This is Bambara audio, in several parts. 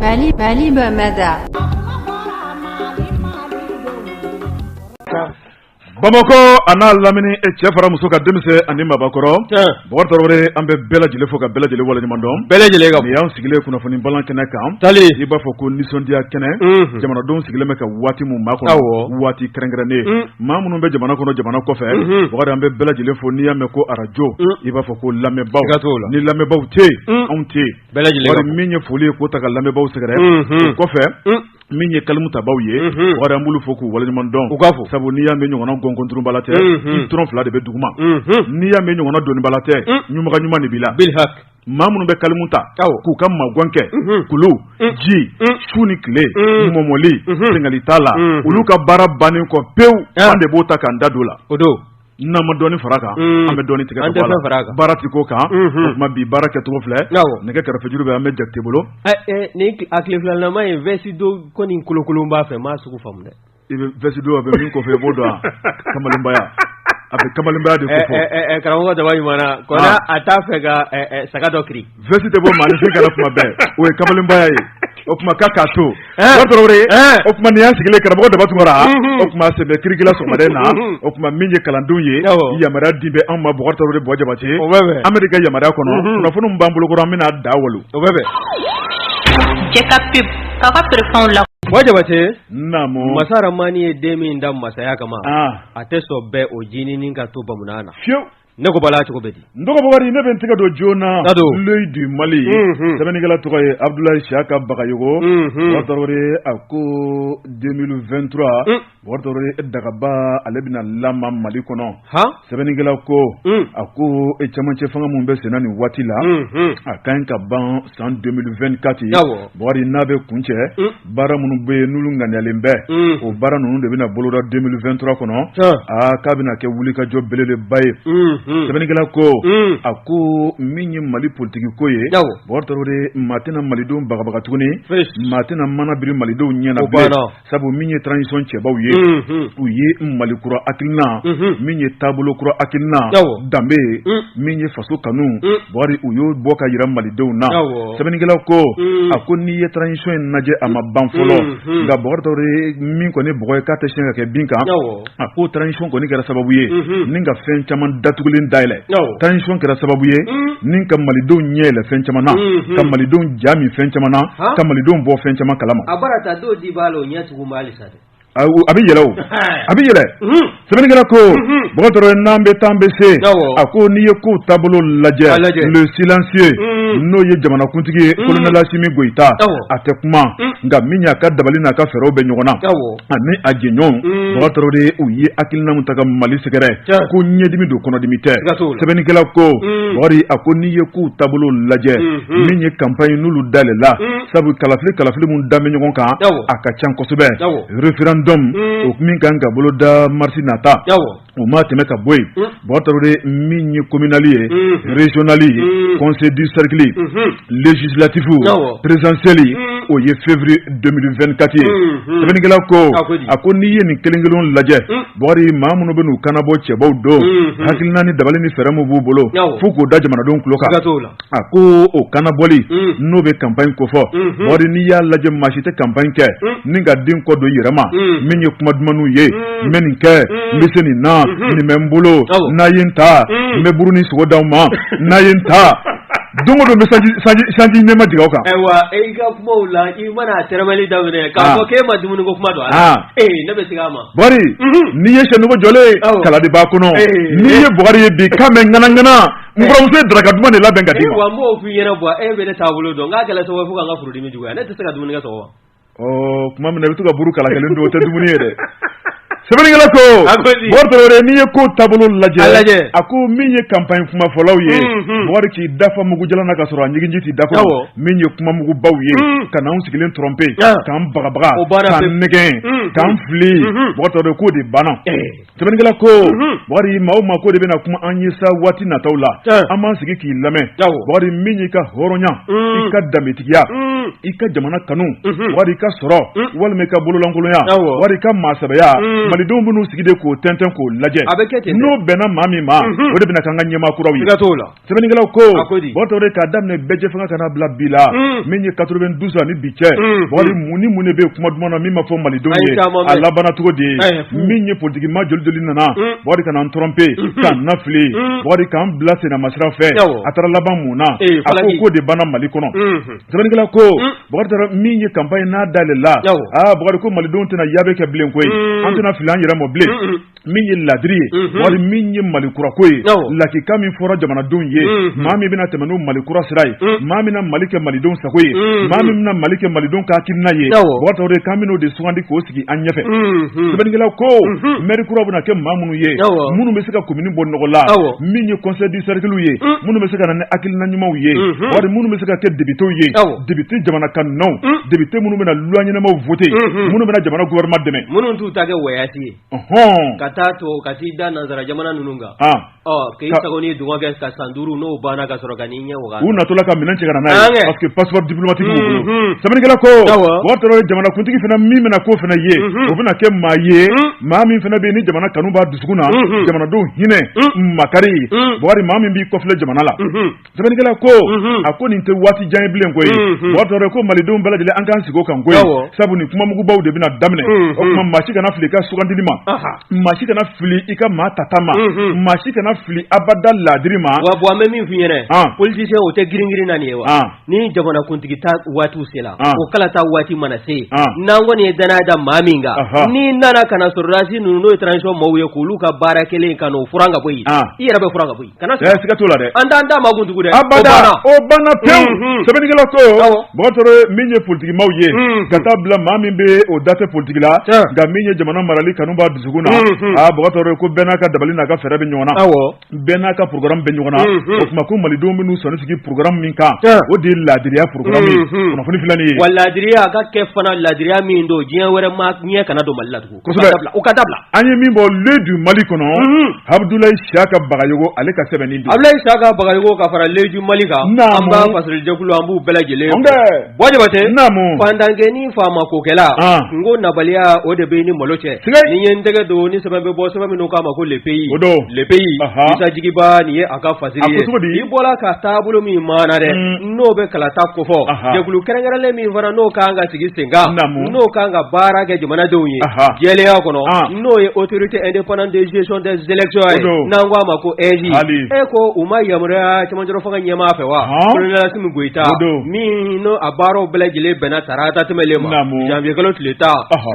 Mali Bamada. Bamako ana lamini e cɛ fara muso ka denmisɛn ani mabakɔrɔ Bɔkari Tarawele an bɛ bɛɛ lajɛlen fo ka bɛɛ lajɛlen waleɲuman dɔn bɛɛ lajɛlen ka ni y'an sigilen kunnafoni balan kɛnɛ kan tali i b'a fɔ ko nisɔndiya kɛnɛ jamanadenw sigilen bɛ ka waati mun maa kɔnɔ waati kɛrɛnkɛrɛnnen maa minnu bɛ jamana kɔnɔ jamana kɔfɛ Bɔkari an bɛ bɛɛ lajɛlen fo n'i y'a mɛn ko arajo i b'a fɔ ko lamɛnbaaw ni lamɛnbaaw tɛ anw tɛ bɛɛ lajɛlen Bɔkari min ye foli ye k'o ta ka lamɛnbaaw sɛgɛrɛ o kɔfɛ min ye kalimu tabaw ye Bɔkari an b'olu fo k'u waleɲuman dɔn u ka fɔ sabu n'i y'a mɛn ɲɔgɔnna gɔnkɔnturunbala tɛ i tɔrɔn fila de bɛ duguma n'i y'a mɛn ɲɔgɔnna dɔnnibala tɛ ɲumaga ɲuman de b'i la bilhak maa minnu bɛ kalimu ta k'u ka magɔn kɛ kulu ji su ni tile mɔmɔli sɛŋɛli t'a la olu ka baara bannen kɔ pewu an de b'o ta k'an da don la o don n'an ma dɔɔni fara kan an bɛ dɔɔni tigɛ ka bɔ a la baara ti k'o kan o tuma bi baara kɛcogo filɛ nɛgɛ kɛrɛfɛjuru bɛ an bɛ Jakite bolo ni a tile filanama ye vɛsi do ko nin kolokolon b'a fɛ maa sugu faamu dɛ i bɛ vɛsi do a bɛ min kɔfɛ i b'o dɔn kamalenbaya a bɛ kamalenbaya de ko fɔ karamɔgɔ daba ɲumanna kɔnɔ a t'a fɛ ka saga dɔ kiri vɛsi tɛ bɔ maaninfin kana tuma bɛɛ o ye kamalenbaya ye o tuma k'a to Bɔkari Tarawele o tuma nin y'an sigilen karamɔgɔ Daba Tunkara o tuma sɛbɛ kirikila sɔgɔmaden na o tuma min ye kalandenw ye yamaruya di bɛ anw ma Bɔkari Tarawele Bɔ Jabate an bɛ de kɛ yamaruya kɔnɔ kunnafoni min b'an bolokɔrɔ an bɛna da walo o bɛ bɛn Jekapip k'a ka préférence la. Bɔ Jabate naamu Masa Ramani ye den min da masaya kama a tɛ sɔn bɛɛ o jininin ka to bamunan na fiyewu ne ko bala cogo bɛ di n dɔgɔ Bɔkari ne bɛ n tɛgɛ don joona l'œil du Mali sɛbɛnnikɛla tɔgɔ ye Abdoulaye Siaka Bagayogo Bɔkari Tarawele a ko 2023 Bɔkari Tarawele dagaba ale bɛna lama Mali kɔnɔ sɛbɛnnikɛla ko a ko cɛmancɛ fanga mun bɛ senna nin waati la a ka ɲi ka ban san 2024 Bɔkari n'a bɛ kuncɛ baara minnu bɛ yen n'olu ŋaniyalen bɛ o baara ninnu de bɛna boloda 2023 kɔnɔ k'a bɛna kɛ wulikajɔ belebeleba ye sɛbɛnnikɛla ko a ko min ye Mali politiki ko ye Bɔkari Tarawele maa tɛna malidenw bagabaga tuguni maa tɛna mana biri malidenw ɲɛna bilen sabu min ye transition cɛbaw ye u ye Mali kura hakilina min ye taabolo kura hakilina danbe min ye faso kanu Bɔkari u y'o bɔ ka yira malidenw na sɛbɛnnikɛla ko a ko n'i ye transition in lajɛ a ma ban fɔlɔ nka Bɔkari Tarawele min kɔni bɔgɔ ye k'a tɛ siɲɛ ka kɛ bin kan a ko transition kɔni kɛra sababu ye ni ka fɛn caman datugulen dayɛlɛ transition kɛra sababu ye ni ka malidenw ɲɛ yɛlɛ fɛn caman na ka malidenw ja min fɛn caman na ka malidenw bɔ fɛn caman kalama a bara ta dɔw di b'a la o ɲɛ tugu b'ale sa dɛ a bɛ yɛlɛ o a bɛ yɛlɛ sɛbɛnnikɛla ko Bɔkari Tarawele n'an bɛ taa an bɛ se a ko n'i ye kow taabolo lajɛ le silencieux n'o ye jamanakuntigi ye colonel Asimi Goyita a tɛ kuma nka min y'a ka dabali n'a ka fɛɛrɛw bɛ ɲɔgɔn na ani a jɛɲɔgɔnw Bɔkari Tarawele u ye hakilina min ta ka Mali sɛgɛrɛ ko ɲɛdimi don kɔnɔdimi tɛ sɛbɛnnikɛla ko Bɔkari a ko n'i ye kow taabolo lajɛ min ye campagne n'olu dayɛlɛla sabu kalafili mun da bɛ ɲɔgɔn kan a ka ca kosɛbɛ référendum o min kan ka bolo da marsi nata o ma tɛmɛ ka bɔ yen Bɔkari Tarawele min ye communal ye régional ye conseil du cercle législatif présidentiel o ye février 2024 ye sɛbɛnnikɛla ko a ko n'i ye nin kelen lajɛ Bɔkari maa minnu bɛ n'u kanabɔ cɛbaw don hakilina ni dabali ni fɛɛrɛ min b'u bolo fo k'o da jamanadenw tulo kan a ko o kanabɔli n'o bɛ campagne kofɔ Bɔkari n'i y'a lajɛ maa si tɛ campagne kɛ ni ka den kɔ don i yɛrɛ ma min ye kuma dumanw ye n bɛ nin kɛ n bɛ se nin na nin bɛ n bolo n'a ye n ta n bɛ buru ni sogo d'aw ma n'a ye n ta don o don bɛ sanji ɲɛma jigin aw kan. ayiwa i ka kumaw la i mana tɛrɛmɛli daminɛ k'a fɔ k'e ma dumuni ko kuma don a la ne bɛ segin a ma. Bɔkari n'i ye sɛnugu jɔlen kala de b'a kɔnɔ n'i ye Bɔkari ye bi k'a mɛn ŋanaŋana n buramuso ye daraka duman de labɛn ka d'i ma. wa n b'o f'i ɲɛna bɔ e bɛ ne taabolo dɔn n k'a kɛlɛ sababu fo k'an ka furudimi juguya ne tɛ se ka dumuni kɛ sɔgɔma. tuma min na i bɛ to ka buru kala kelen don o tɛ dumuni ye dɛ. sɛbɛnnikɛla ko Bɔkari Tarawele n'i ye ko taabolo lajɛ a ko min ye campagne kumafɔlaw ye Bɔkari k'i dafa mugu jalan na ka sɔrɔ a ɲiginji t'i da kɔnɔ min ye kuma mugubaw ye ka n'anw sigilen tromper k'an bagabaga k'an nɛgɛn k'an fili Bɔkari Tarawele k'o de banna sɛbɛnnikɛla ko Bɔkari maa o maa ko de bɛna kuma an ye sa waati nataw la an b'an sigi k'i lamɛn Bɔkari min y'i ka hɔrɔnya i ka danbetigiya i ka jamana kanu wari ka sɔrɔ walima ka bololankolonya wari ka maasabaya malidenw b'u sigi de k'o tɛntɛn k'o lajɛ n'o bɛnna maa min ma o de bɛna k'an ka ɲɛmaa kuraw ye sɛbɛnnikɛlaw ko bɔtɔ de k'a daminɛ bɛɛ fanga kana bila bi la min ye 92 ani bi cɛ wari mun de bɛ kuma duman na min ma fɔ malidenw ye a labanna cogo di min ye politique ma joli nana wari kana n tromper k'an nafili wari k'an bila sennamasira fɛ a taara laban mun na a ko de banna Mali kɔnɔ sɛbɛnnikɛlaw ko Bakari min ye campagne n'a dalen la Bakari ko malidenw tɛna yabe kɛ bilen koyi an tɛna fili an yɛrɛ mɔ bilen min ye ladiri ye wari min ye Mali kura ko ye lakika min fɔra jamanadenw ye maa min bɛna tɛmɛ n'o Mali kura sira ye maa min na Mali kɛ malidenw sago ye maa min bɛna Mali kɛ malidenw ka hakilina ye Bakari k'an bɛn'o de sugandi k'o sigi an ɲɛfɛ sɛbɛnnikɛlaw ko maire kura bɛna kɛ maa minnu ye minnu bɛ se ka commune bɔ nɔgɔ la min ye conseil du cercle ye minnu bɛ se ka na ni hakilina ɲumanw ye wari minnu bɛ se ka kɛ députés ye député jamana kanunnaw député minnu bɛna loi ɲɛnamaw voter minnu bɛna jamana gouvernement dɛmɛ minnu t'u ta kɛ wayasi ye ka taa to ka t'i da nanzara jamana ninnu kan k'i sago ni dungɔ kɛ ka san 5 n'o banna ka sɔrɔ ka n'i ɲɛ waga u natɔla ka minɛn cɛ ka na n'a ye parce que passeport diplomatique b'u bolo sɛbɛnnikɛla ko Bakari jamana kuntigi fana min bɛna k'o fana ye o bɛna kɛ maa ye maa min fana bɛ yen ni jamana kanu b'a dusukun na jamanadenw hinɛ makari Bakari maa min b'i kɔfilɛ jamana la sɛbɛnnikɛla ko a ko nin tɛ waati jan ye bilen koyi Bakari ko malidenw bɛɛ lajɛlen an k'an sigi o kan koyi sabu nin kumamugubaw de bɛna daminɛ o tuma maa si kana fili i ka sugandili ma maa si kana fili i ka maa tata ma maa si kana fili abada ladiri ma wa bon an bɛ min f'i ɲɛna politicien o tɛ girin na nin ye wa ni jamana kuntigi ta waatiw sera o kala ta waati mana se n'an kɔni ye danaya da maa min kan ni nana kana sɔrɔdasi ninnu n'o ye transition maaw ye k'olu ka baara kelen ka n'o furan ka bɔ yen i yɛrɛ bɛ furan ka bɔ yen kana siga t'o la dɛ an t'an da maa kuntigiw dɛ abada o banna pewu sɛbɛnnikɛla ko Bakari min ye politikimaw ye ka taa bila maa min bɛ o da tɛ politiki la nka min ye jamana marali kanu b'a dusukun na Bakari ko bɛɛ n'a ka dabali n'a ka fɛɛrɛ bɛ ɲɔgɔn na bɛɛ n'a ka programme bɛ ɲɔgɔn na o tuma ko malidenw bɛ n'u sɔnni sigi programme min kan o de ye ladiriya programme ye kunnafoni filani ye wa ladiriya a ka kɛ fana ladiriya min don diɲɛ wɛrɛ ma ɲɛ kana don Mali la tugun o ka dabila an ye min bɔ le du Mali kɔnɔ Abdoulaye Saka Bagayogo ale ka sɛbɛnni don Abdoulaye Saka Bagayogo ka fara le du Mali kan an b'a fasali jɛkulu an b'u bɛɛ lajɛlen bɔ Jabate fandankɛni faama kokɛla n ko nabaliya o de bɛ ni malo cɛ ni ye n tɛgɛ don ni sɛbɛn bɛ bɔ sɛbɛn minnu k'a ma ko le pays Isa Jigiba nin ye a ka fasiri ye i bɔra ka taabolo min maana dɛ n'o bɛ kalata kofɔ jɛkulu kɛrɛnkɛrɛnlen min fana n'o kan ka sigi sen kan n'o kan ka baara kɛ jamanadenw ye jɛlenya kɔnɔ n'o ye autorité indépendante de gestion des élections ye n'an ko a ma ko EJ ko u ma yamaruya cɛmancɛ fanga ɲɛmaa fɛ wa colonel Assimi Goïta min n'o a baaraw bɛɛ lajɛlen bɛnna tarata tɛmɛlen ma janvier kalo tile 10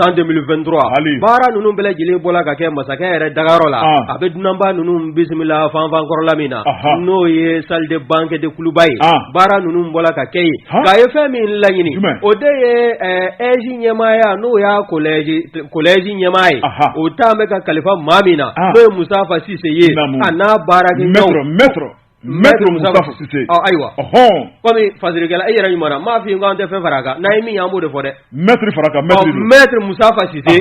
2023 baara ninnu bɛɛ lajɛlen bɔra ka kɛ masakɛ yɛrɛ dagayɔrɔ la a bɛ dunanba ninnu bisimila fanfan kɔrɔla min na n'o ye salle de banque de kuluba ye baara ninnu bɔra ka kɛ yen k'a ye fɛn min laɲini o de ye EJ ɲɛmaaya n'o y'a collège ɲɛmaa ye o taa bɛ ka kalifa maa min na n'o ye Mustafa Cissé ye a n'a baarakɛɲɔgɔn Maître Moustapha Cissé ayiwa komi fasirikɛla e yɛrɛ ɲuman na m'a f'i ye k'an tɛ fɛn fara a kan n'a ye min ye an b'o de fɔ dɛ Maître fara kan Maître Moustapha Cissé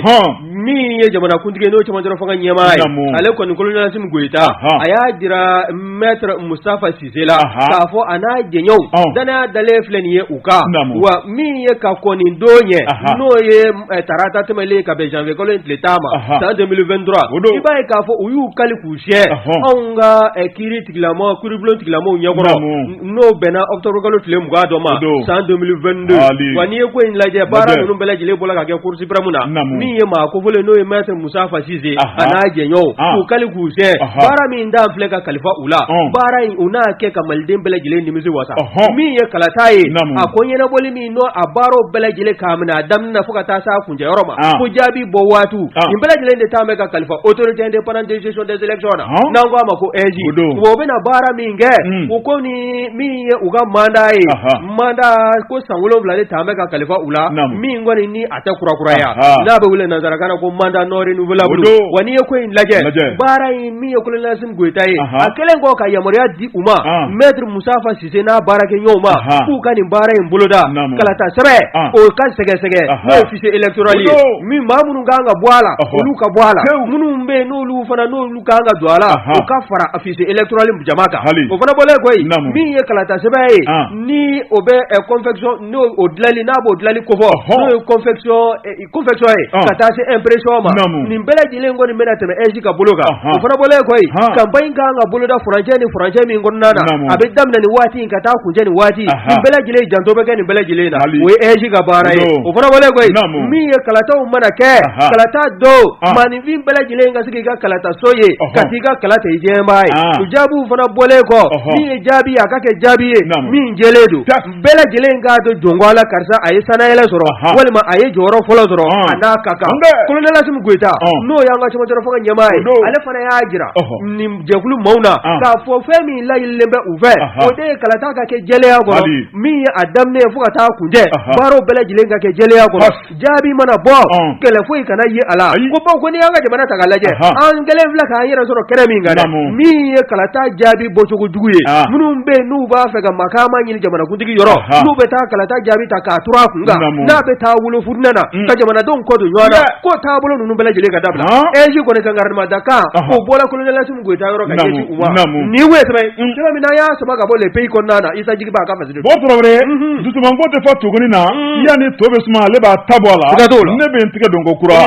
min ye jamana kuntigi n'o cɛmancɛ fanga ɲɛmaa ye ale kɔni colonel Assimi Goïta a y'a jira Maître Moustapha Cissé la k'a fɔ a n'a jɛɲɔgɔnw danaya dalen filɛ nin ye u kan wa min ye ka kɔni don ɲɛ n'o ye tarata tɛmɛlen ka bɛn janvier kalo in tile 10 ma san 2023 i b'a ye k'a fɔ u y'u kali k'u siyɛ anw ka kiiri tigilama kuribulon tigilamaw ɲɛkɔrɔ n'o bɛnna octobre kalo tile 20 dɔ ma san 2022 wa n'i ye ko in lajɛ baara ninnu bɛɛ lajɛlen bɔra ka kɛ Cour suprême na min ye maa kofɔlen n'o ye Maître Moustapha Cissé a n'a jɛɲɔgɔnw k'u kali k'u siyɛ baara min d'an filɛ ka kalifa u la baara in u n'a kɛ ka maliden bɛɛ lajɛlen nimisi wasa min ye kalata ye a ko ɲɛnabɔli min n'o a baaraw bɛɛ lajɛlen k'a minɛ a daminɛ fo ka taa s'a kuncɛyɔrɔ ma ko jaabi bɔ waatu nin bɛɛ lajɛlen de taa bɛ ka kalifa autorité indépendante de gestion des élections na n'an ko a ma ko EJ o bɛna baara min kɛ u ko ni min ye u ka mandat ye mandat ko san 7 de taa bɛ ka kalifa u la min kɔni ni a tɛ kurakuraya n'a bɛ wele nanzarakan na ko mandat non renouvelable wa n'i ye ko in lajɛ baara in min ye colonel Assimi Goïta ye a kɛlen kɔ ka yamaruya di u ma Maître Moustapha Cissé n'a baarakɛɲɔgɔnw ma k'u ka nin baara in boloda kalata sɛbɛn o ka sɛgɛsɛgɛ n'o ye fichier électoral ye min maa minnu kan ka bɔ a la olu ka bɔ a la minnu bɛ yen n'olu kan ka don a la u ka fara fichier électoral jama kan o fana bɔlen kɔ yen min ye kalata sɛbɛn ye ni o bɛ confection n'o o dilanli n'a b'o dilanli ko fɔ n'o ye confection ye ka taa se impression ma nin bɛɛ lajɛlen kɔni bɛna tɛmɛ EJ ka bolo kan o fana bɔlen kɔ yen campagne kan ka boloda furancɛ ni furancɛ min kɔnɔna na a bɛ daminɛ nin waati ka taa kuncɛ nin waati nin bɛɛ lajɛlen janto bɛ kɛ nin bɛɛ lajɛlen na o ye EJ ka baara ye o fana bɔlen kɔ yen min ye kalataw mana kɛ kalata do maninfin bɛɛ lajɛlen ka se k'i ka kalata so ye ka t'i ka kalata i jɛmaa ye o jaabiw fana bɔlen kɔ min ye jaabi a ka kɛ jaabi ye min jɛlen do bɛɛ lajɛlen k'a to jɔnko a la karisa a ye sanayɛlɛ sɔrɔ walima a ye jɔyɔrɔ fɔlɔ sɔrɔ a n'a ka kan colonel Assimi Goïta n'o y'an ka cɛmancɛ fanga ɲɛmaa ye ale fana y'a jira nin jɛkulu maaw na k'a fɔ fɛn min laɲinilen bɛ u fɛ o de ye kalata ka kɛ jɛlenya kɔrɔ min ye a daminɛ fo ka taa kuncɛ baaraw bɛɛ lajɛlen ka kɛ jɛlenya kɔrɔ jaabi mana bɔ kɛlɛ foyi kana ye a la ko baw ko n'i y'an ka jamana ta k'a lajɛ an kɛlen filɛ k'an yɛrɛ sɔrɔ kɛnɛ min kan dɛ min ye kalata jaabi bɔcogo jugu ye minnu bɛ yen n'u b'a fɛ ka makaama ɲini jamanakuntigi yɔrɔ n'u bɛ taa kalata jaabi ta k'a turu a kun kan n'a bɛ taa wolofurunnɛ na ka jamanadenw kɔ don ɲɔgɔn na ko taabolo ninnu bɛɛ lajɛlen ka dabila EJ kɔni ka gardement da kan o bɔra colonel Assimi Goïta yɔrɔ ka ɲɛsin u ma nin kun ye sɛbɛn min n'an y'a sama ka bɔ le pays kɔnɔna na Isa Jigi b'a ka fasili bon Traoré dusumango tɛ fɔ tuguni na yanni to bɛ suma ale b'a ta bɔ a la ne bɛ n tigɛ don ko kura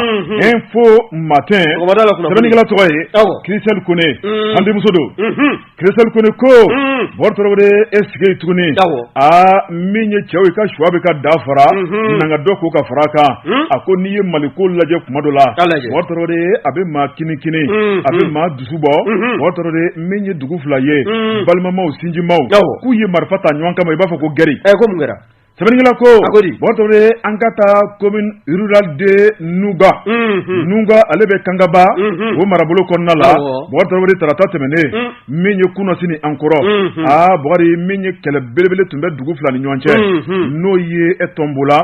info matin sɛbɛnnikɛla tɔgɔ ye Christelle Kone an denmuso don Christelle Kone ko bon Traoré e sigi tuguni min ye cɛw i ka choix bɛ ka da fara nanga dɔ k'o ka fara kan a ko n'i ye Maliko lajɛ kuma dɔ la bon Traoré a bɛ maa kini a bɛ maa dusu bɔ bon Traoré min ye dugu fila ye balimamaw sinjimaw k'u ye marifa ta ɲɔgɔn kama i b'a fɔ ko gɛri ko mun kɛra sɛbɛnnikɛla ko bon Traoré an ka taa commune rurale de Nunga ale bɛ Kangaba o marabolo kɔnɔna la bon Traoré tarata tɛmɛnen min ye kunasini an kɔrɔ Bukari min ye kɛlɛ belebele tun bɛ dugu fila ni ɲɔgɔn cɛ n'o ye Tombola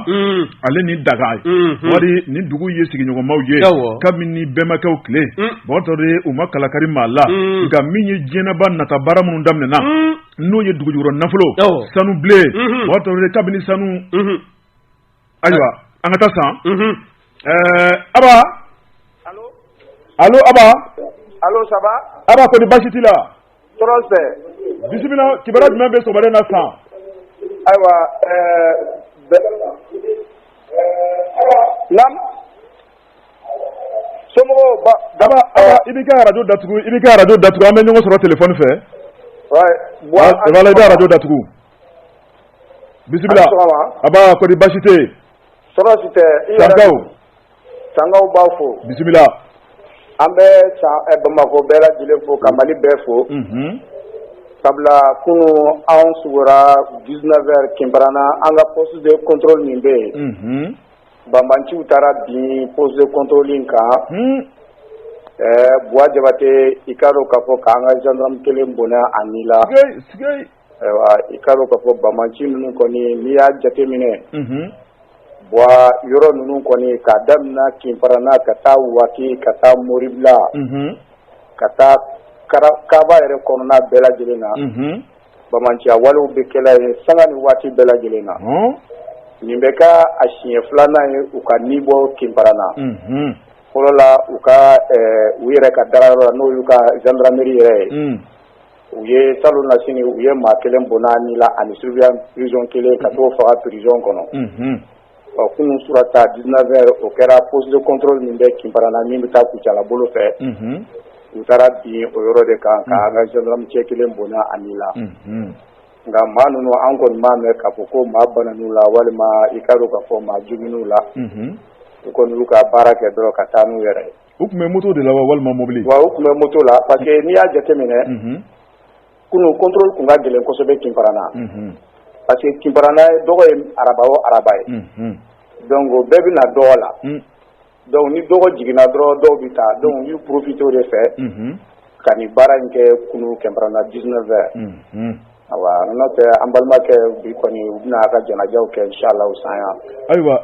ale ni Daga Bukari ni dugu ye sigiɲɔgɔnmaw ye kabini bɛnbakɛw tile bon Traoré u ma kalakari maa la nka min ye diɲɛnaba nata baara minnu daminɛna n'o ye dugujukɔrɔ nafolo sanu bilen bon Traoré kabini sanu ayiwa an ka taa san Aba allo Aba allo ça va Aba ko ni baasi t'i la tɔɔrɔ tɛ bisimila kibaruya jumɛn bɛ sɔgɔmada in na san ayiwa naam somɔgɔw Aba i b'i ka radio datugu an bɛ ɲɔgɔn sɔrɔ téléphone fɛ voilà i bɛ radio datugu bisimila Aba ko ni baasi tɛ yen tɔɔrɔ si tɛ Sangaw b'a fo bisimila an bɛ Bamakɔ bɛɛ lajɛlen fo ka Mali bɛɛ fo sabula kunun anw sugora 19h Kinbarana an ka poste de contrôle min bɛ yen banbanciw taara bin poste de contrôle in kan Buwa Jabate i k'a dɔn k'a fɔ k'an ka gendarme kelen bonɛ a ni la ayiwa i k'a dɔn k'a fɔ banbanci ninnu kɔni n'i y'a jateminɛ Buwa yɔrɔ ninnu kɔni k'a daminɛ Kinbarana ka taa Waki ka taa Moribila ka taa Kaba yɛrɛ kɔnɔna bɛɛ lajɛlen na bamanciya walew bɛ kɛla ye sanga ni waati bɛɛ lajɛlen na nin bɛ ka a siɲɛ filanan ye u ka nibɔ Kinbarana fɔlɔ la u yɛrɛ ka darayɔrɔ la n'o y'u ka gendarmerie yɛrɛ ye u ye salon na sini u ye maa kelen bonna ni la ani surveillant prison kelen ka t'o faga prison kɔnɔ kunun surata 19h o kɛra poste de contrôle min bɛ Kinbarana min bɛ taa Kucala bolo fɛ u taara bin o yɔrɔ de kan ka an ka gendarme cɛ kelen bonna ani la nka maa ninnu an kɔni b'a mɛn k'a fɔ ko maa banan'u la walima i ka dɔn k'a fɔ maa jugun'u la u kɔni y'u ka baara kɛ dɔrɔn ka taa n'u yɛrɛ ye. U tun bɛ moto de la wa walima mobili? Wa u tun bɛ moto la parce que n'i y'a jateminɛ kunun contrôle tun ka gɛlɛn kosɛbɛ Kinbarana parce que Kinbarana dɔgɔ ye araba o araba ye donc bɛɛ bɛ na dɔgɔ la donc ni dɔgɔ jiginna dɔrɔn dɔw bɛ taa donc y'u profité o de fɛ ka nin baara in kɛ kunun Kinbarana 19h awa n'o tɛ an balimakɛ bi kɔni u bɛna a ka janajaw kɛ inshallah san yan. Ayiwa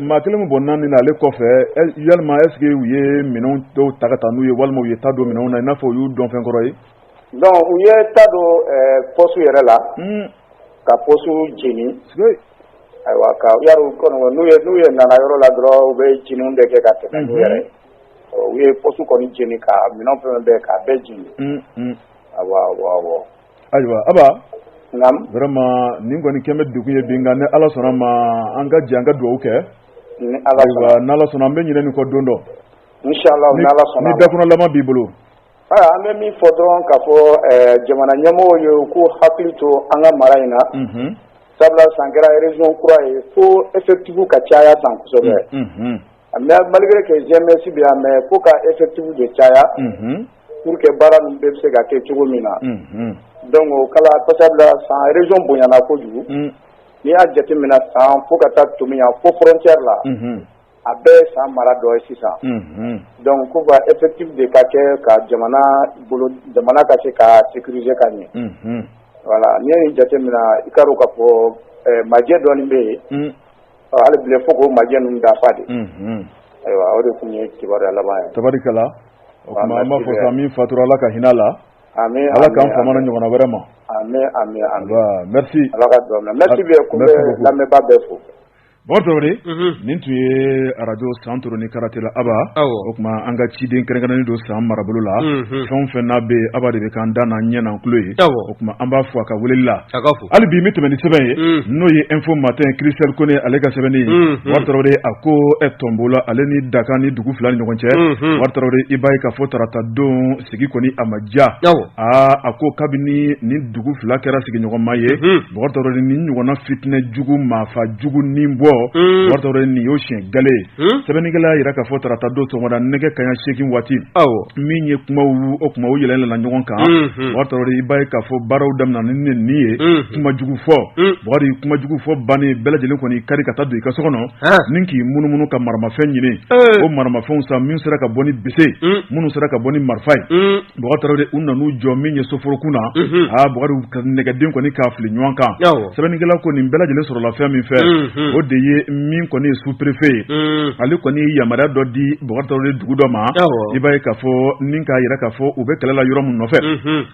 maa kelen min bɔnna nin na ale kɔfɛ yalima est-ce que u ye minɛnw dɔw ta ka taa n'u ye walima u ye ta don minɛnw na i n'a fɔ u y'u dɔn fɛn kɔrɔ ye? donc u ye ta don poste yɛrɛ la ka poste jeni ayiwa ka yari kɔni n'u ye nana yɔrɔ la dɔrɔn u bɛ jeniw bɛɛ kɛ ka tɛmɛ n'u yɛrɛ ye u ye poste kɔni jeni ka minɛn fɛn bɛɛ k'a bɛɛ jeni awɔ ayiwa aba naam vraiment nin kɔni kɛmɛ degun ye bi nka ni ala sɔnna ma an ka jɛ an ka dugawu kɛ ni ala ayiwa n'ala sɔnna an bɛ ɲinɛ nin kɔ don dɔ inshallah ni ala sɔnna ni dakunnalama b'i bolo an bɛ min fɔ dɔrɔn k'a fɔ jamana ɲɛmɔgɔw ye u k'u hakili to an ka mara in na sabula san kɛra région kura ye fo effectif ka caya san kosɛbɛ mais malgré que GMS bɛ yan mais fo ka effectif de caya pour que baara ninnu bɛɛ bɛ se ka kɛ cogo min na donc o kala sabula san région bonyana kojugu n'i y'a jateminɛ san fo ka taa tɛmɛ yan fo frontière la a bɛɛ ye san mara dɔ ye sisan donc ko ka effectif de ka kɛ ka jamana ka se ka sécuriser ka ɲɛ voilà n'i ye nin jateminɛ i ka dɔn k'a fɔ majɛ dɔɔni bɛ yen hali bilen fo k'o majɛ ninnu dafa de ayiwa o de tun ye kibaruya laban ye tabarikala o tuma an b'a fɔ sa min fatura ala ka hinɛ la ala k'an famana ɲɔgɔnna wɛrɛ ma amin merci ala ka dugawu minɛ merci bien ko bɛ lamɛnbaa bɛɛ fo bon tɔgɔri nin tun ye radio centre ni karate la aba o tuma an ka ciden kɛrɛnkɛrɛnnen don san marabolo la fɛn fɛn n'a bɛ aba de bɛ k'an da n'an ɲɛ n'an tulo ye o tuma an b'a fɔ a ka weleli la hali bi min tɛmɛ ni sɛbɛn ye n'o ye info matin Christelle Kone ale ka sɛbɛnni wari tɔgɔri a ko tombola ale ni Dakan ni dugu fila ni ɲɔgɔn cɛ wari tɔgɔri i b'a ye k'a fɔ tarata don sigi kɔni a ma diya a ko kabini ni dugu fila kɛra sigiɲɔgɔnma ye wari tɔgɔri ni ɲɔgɔnna fitinɛ jugu maafa jugu ni bɔ wari nin y'o siɲɛ gale sɛbɛnnikɛla yira k'a fɔ tarata don sɔgɔmada nɛgɛ kaɲa 8 waati min ye kumaw yɛlɛla ɲɔgɔn kan wari i b'a ye k'a fɔ baaraw daminɛ ni nin ye kumajugu fɔ wari kumajugu fɔ bannen bɛɛ lajɛlen kɔni kari ka taa don i ka so kɔnɔ nin k'i munumunu ka maramafɛn ɲini o maramafɛnw san min sera ka bɔ ni bise minnu sera ka bɔ ni marifa ye wari u nan'u jɔ min ye soforokun na wari nɛgɛden kɔni k'a fili ɲɔgɔn kan sɛbɛnnikɛla ko nin bɛɛ lajɛlen sɔrɔla fɛn min fɛ o de ye min kɔni ye sous-préfet ye ale kɔni ye yamaruya dɔ di Bɔgɔtɔrɔ dugu dɔ ma i b'a ye k'a fɔ nin k'a yira k'a fɔ u bɛ kɛlɛ la yɔrɔ min nɔfɛ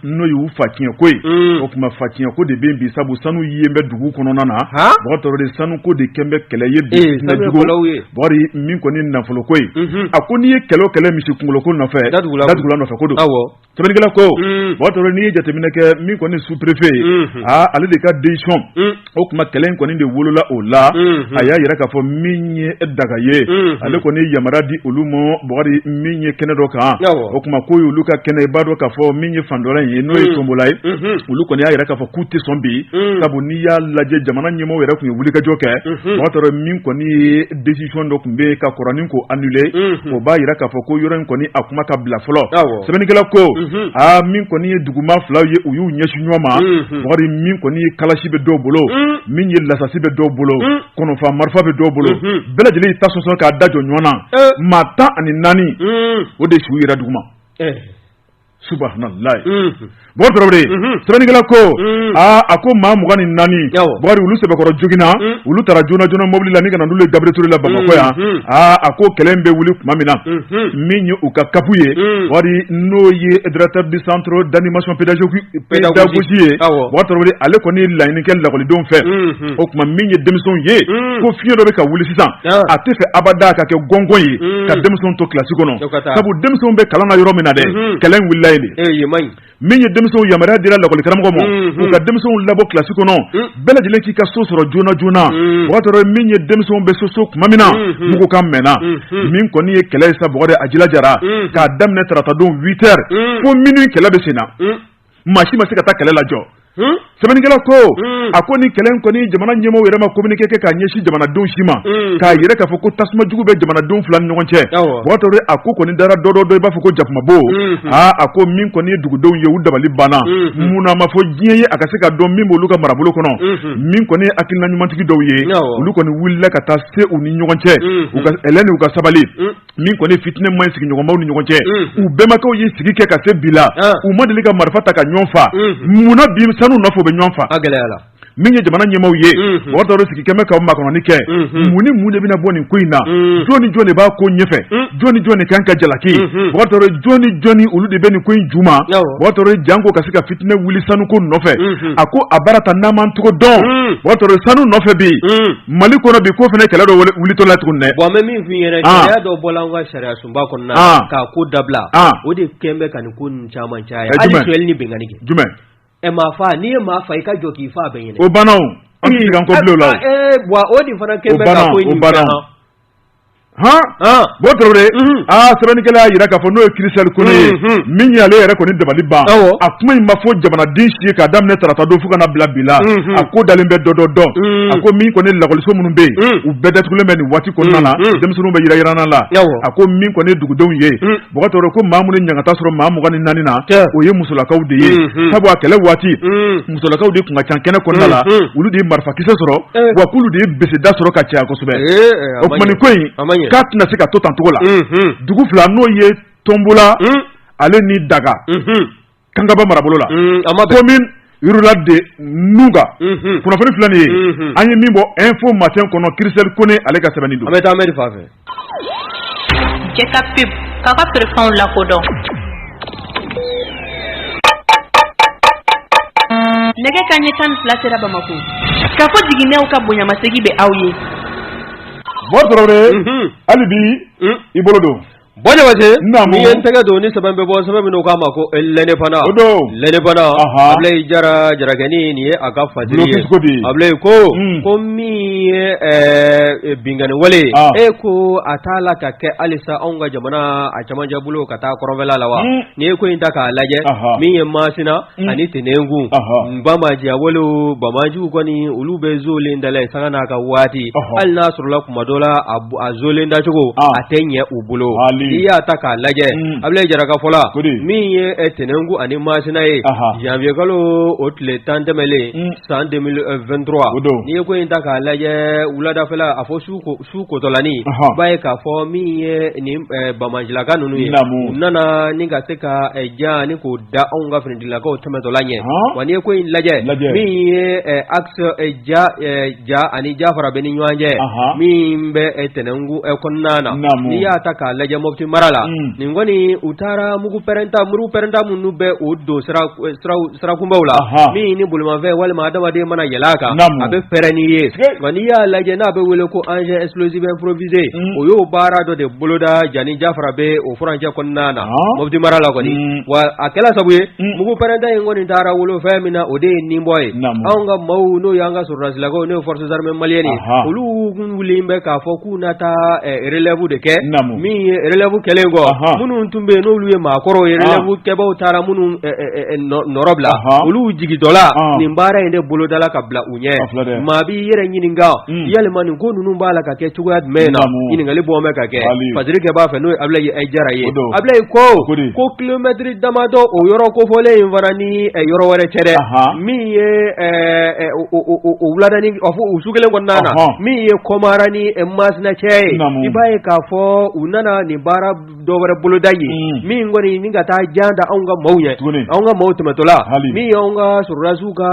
n'o ye u faciɲɛko ye o tuma faciɲɛko de bɛ bi sabu sanu ye bɛ dugu kɔnɔna na Bɔgɔtɔrɔ sanuko de kɛn bɛ kɛlɛ ye bi bɔri min kɔni nafoloko ye a ko n'i ye kɛlɛ o kɛlɛ misi kunkoloko nɔfɛ datugula nɔfɛ ko don sɛbɛnnikɛla ko Bɔgɔtɔrɔ n'i ye jateminɛ kɛ min kɔni sous-préfet ye ale de ka décision o tuma kɛlɛ in kɔni de wolola o la a y'a yira k'a fɔ min ye daga ye ale kɔni yamaruya di olu ma bɔgɔri min ye kɛnɛ dɔ kan o tuma ko olu ka kɛnɛ i b'a dɔn k'a fɔ min ye fandɔla ye n'o ye tombola ye olu kɔni y'a yira k'a fɔ k'u tɛ sɔn bi sabu n'i y'a lajɛ jamana ɲɛmɔgɔw yɛrɛ tun ye wulikajɔ kɛ Bɔgɔtɔrɔ min kɔni ye décision dɔ tun bɛ ka kɔrɔnin ko annuler o b'a yira k'a fɔ ko yɔrɔ in kɔni a kuma ka bila fɔlɔ sɛbɛnnikɛla ko min kɔni ye duguma filaw ye u y'u ɲɛsin ɲɔgɔn ma bɔgɔri min kɔni ye kalasi bɛ dɔw bolo min ye lasasi bɛ dɔw bolo kɔnɔfa marifa bɛ dɔw bolo bɛɛ lajɛlen y'i ta sɔsɔ k'a da jɔ ɲɔgɔn na maa 14 o de su yɛrɛ duguma subhanallah Bɔgɔtɔrɔ sɛbɛnnikɛla ko a ko maa 24 bɔgɔri olu sɛbɛkɔrɔ joginna olu taara joona mobili la ni kana n'olu ye Gabriel Touré la Bamakɔ yan a ko kɛlɛ bɛ wuli tuma min na min ye u ka kapu ye bɔgɔri n'o ye directeur du centre d'animation pédagogique ye Bɔgɔtɔrɔ ale kɔni ye laɲini kɛ lakɔlidenw fɛ o tuma min ye denmisɛnw ye ko fiɲɛ dɔ bɛ ka wuli sisan a tɛ fɛ abada ka kɛ gɔngɔn ye ka denmisɛnw to kilasi kɔnɔ sabu denmisɛnw bɛ kalan na yɔrɔ min na dɛ kɛlɛ wulila yen de min ye denmisɛnw yamaruya dira lakɔlikaramɔgɔ ma u ka denmisɛnw labɔ kilasi kɔnɔ bɛɛ lajɛlen k'i ka so sɔrɔ joona Bɔgɔtɔrɔ min ye denmisɛnw bɛ so tuma min na mugu kan mɛnna min kɔni ye kɛlɛ ye sa bɔgɔri a jilajara k'a daminɛ tarata don 8 heures fo minuit kɛlɛ bɛ sen na maa si ma se ka taa kɛlɛ lajɔ sɛbɛnnikɛla ko a ko ni kɛlɛ in kɔni jamana ɲɛmɔgɔw yɛrɛ ma communiqué kɛ k'a ɲɛsin jamanadenw si ma k'a yɛrɛ k'a fɔ ko tasuma jugu bɛ jamanadenw fila ni ɲɔgɔn cɛ Bɔgɔtɔrɔ a ko kɔni dara dɔ i b'a fɔ ko jakumabo a ko min kɔni ye dugudenw ye u dabali banna munna ma fɔ diɲɛ ye a ka se ka dɔn min b'olu ka marabolo kɔnɔ min kɔni ye hakilina ɲumantigi dɔw ye olu kɔni wulila ka taa se u ni ɲɔgɔn cɛ u ka ɛlɛn u ka sabali min kɔni fitinɛ man ɲi sigiɲɔgɔnmaw ni ɲɔgɔn cɛ u bɛnbakɛw ye sigi kɛ ka se bi la u ma deli ka marifa ta ka ɲɔgɔn fa munna bi sanu nɔfɛ u bɛ ɲɔgɔn fa min ye jamana ɲɛmɔgɔw ye Bɔgɔtɔrɔ sigi kɛmɛ ka makɔnɔni kɛ mun de bɛna bɔ nin ko in na jɔn ni jɔn de b'a ko ɲɛfɛ jɔn ni jɔn de kan ka jalaki Bɔgɔtɔrɔ jɔn ni jɔn olu de bɛ nin ko in juma Bɔgɔtɔrɔ janko ka se ka fitinɛ wuli sanuko nɔfɛ a ko a baara ta n'an man cogo dɔn Bɔgɔtɔrɔ sanu nɔfɛ bi Mali kɔnɔ bi ko fana kɛlɛ dɔ wulitɔ la tuguni dɛ bon an bɛ min f'i ɲɛna sariya dɔ bɔla an ka sariya sunba kɔnɔna k'a ko dabila o de kɛn bɛ ka nin ko ninnu caman caya hali Suwɛli ni Bɛngali kɛ jumɛn e ma fa ni ma fa ka joki fa be yene o banaw an ti kan ko blo la wa o di fana ke be ka ko ni bo tore sɛbɛnni kɛla yira k'a fɔ n'o ye Christelle Kone ye min ye ale yɛrɛ kɔni dabali ban a kuma in ma fɔ jamanaden si ye k'a daminɛ tarata don fo ka na bila bi la a ko dalen bɛ dɔ a ko min kɔni lakɔliso minnu bɛ yen u bɛɛ datugulen bɛ nin waati kɔnɔna na denmisɛnninw bɛ yira la a ko min kɔni dugudenw ye bo tore ko maa minnu ɲangata sɔrɔ maa 24 na o ye musolakaw de ye sabu a kɛlɛ waati musolakaw de kun ka ca kɛnɛ kɔnɔna la olu de ye marifakisɛ sɔrɔ wa k'olu de ye beseda sɔrɔ ka caya kosɛbɛ o kuma nin ko in k'a tɛna se ka to tan cogo la dugu fila n'o ye Tombola ale ni Daga Kankaba marabolo la commune rurale de Nuga kunnafoni filɛ nin ye an ye min bɔ info matin kɔnɔ Christelle Kone ale ka sɛbɛnni don an bɛ taa Ahmed fan fɛ Jɛka pub k'a ka feerefɛnw lakodɔn nɛgɛ kanɲɛ 12 sera Bamako k'a fɔ jiginɛw ka bonyamasegi bɛ aw ye Bo Traoré hali bi i bolo don Bojawase ni en tege do ni saban be bo saban no kama ko lene pana ablay jara gani ni aga fajiri ablay ko mi bingane wale ko atala ka ke alisa onga jamana a jamanja bulo kata korobela lawa ni ko inta ka laje mi masina ani tenengu mbama ji awolo bamaji ko ni ulube zole ndale sangana ka wati al nasrullah kuma dola azole nda chugo atenye ubulo iya taka laje ablay jaraka fola min ye tenengu ani masina ye janvier kalo otle tantemele san 2023 ni ko inta ka laje ulada fela afo su ko tolani baye ka fo min ye ni bamanjila kanunu ye nana ni ga seka ja ni ko da onga frindila ko temetolanye wani ko in laje min ye axe ja ani jafara beni nyanje min be tenengu konnana ni ya taka laje mofti marala ningoni utara muru perenta munu be odo sra kumbawla mi ni bulma ve wal ma dama de mana yelaka abe pereniye wani ya laje na be wele ko engin explosif improvisé o yo bara do de boloda jani jafara be o franja konnana mofti marala koni wa akela sabuye mugu perenta ngoni tara wolo femina ode nimboy anga mau no yanga surasla ko ne forces armées maliennes olu wulimbe ka foku nata relève de ke mi relève kelengo munu tumbe no luye makoro relève keba utara munu norobla olu jigi dola ni mbara inde bolodala kabla unye mabi yere nyininga yale manu ko nunu bala ka ke tuga mena yiningali bo me ka ke fadiri ke ba fe no abla ye ejara ye abla ko kilometri damado o yoro ko fole invarani yoro wore chere mi ye o uladani ofu usugele ngonnana mi ye komarani masna che ibaye ka fo unana ni bara dobare bolodayi mi ngoni ninga ta janda aunga mauye aunga mautu matola mi aunga surazuka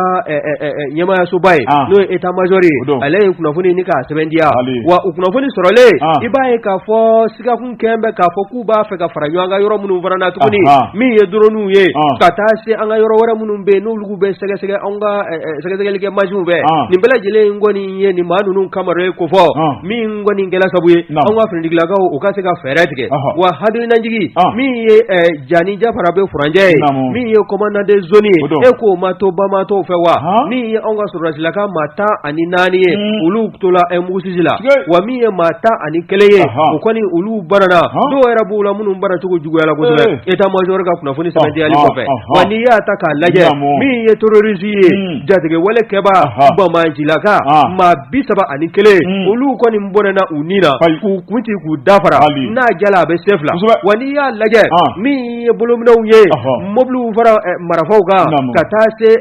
nyama subai no eta majori ale kunafuni nika sebendia wa kunafuni sorole ibaye ka fo sika kun kembe ka fo kuba fe ka faranyo anga yoro munu varana tukuni mi ye dronu ye katase anga yoro wara munu be no lugu be sege aunga sege like majube ni bela jele ngoni ye ni manu nun kamare ko fo mi ngoni ngela sabuye aunga frindigla ka o ka sega feretike wa hadu nanjigi mi ye jani jafara be furanje mi ye commandant de zone eko mato bamato fewa mi ye onga surasila ka mata ani nani ye ulu tola emusizila wa mi ye mata ani keleye ukoni ulu barana do era bula munu bara tugo jugo yala ko eta major ka kuna funi semendi ali ko fe wani ya taka laje mi ye terroriste ye jatege wale keba bamanjila ka ma bisaba ani kele ulu koni mbona na unina ku kunti ku dafara na jala be sefla wani ya laje mi bulumna uye moblu fara marafauka katase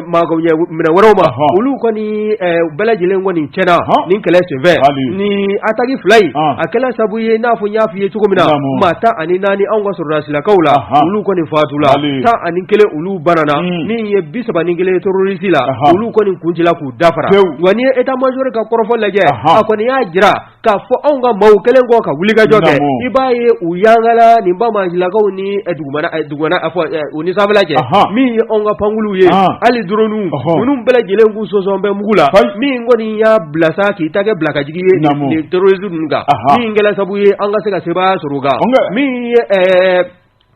magawye mina waroma ulu koni belajile ngoni chena nin kele seve ni atagi fly akela sabuye na fu nyafi ye chukomina mata ani nani anga surasila kaula ulu koni fatula ta ani kele ulu banana ni ye bisaba ni kele terroristila ulu koni kunjila ku dafara wani eta major ka korofo laje akoni ya jira ka fo anga mau kele ngo ka wuliga joge ibaye uyangala ni mbama jilagaw ni edugumana afo uni sablaje mi onga pangulu ye ali dronu unum bela jelengu sosombe mugula mi ngoni ya blasa ki tage blaka jigi ni terrorism nga mi ngela sabuye anga sega seba suruga mi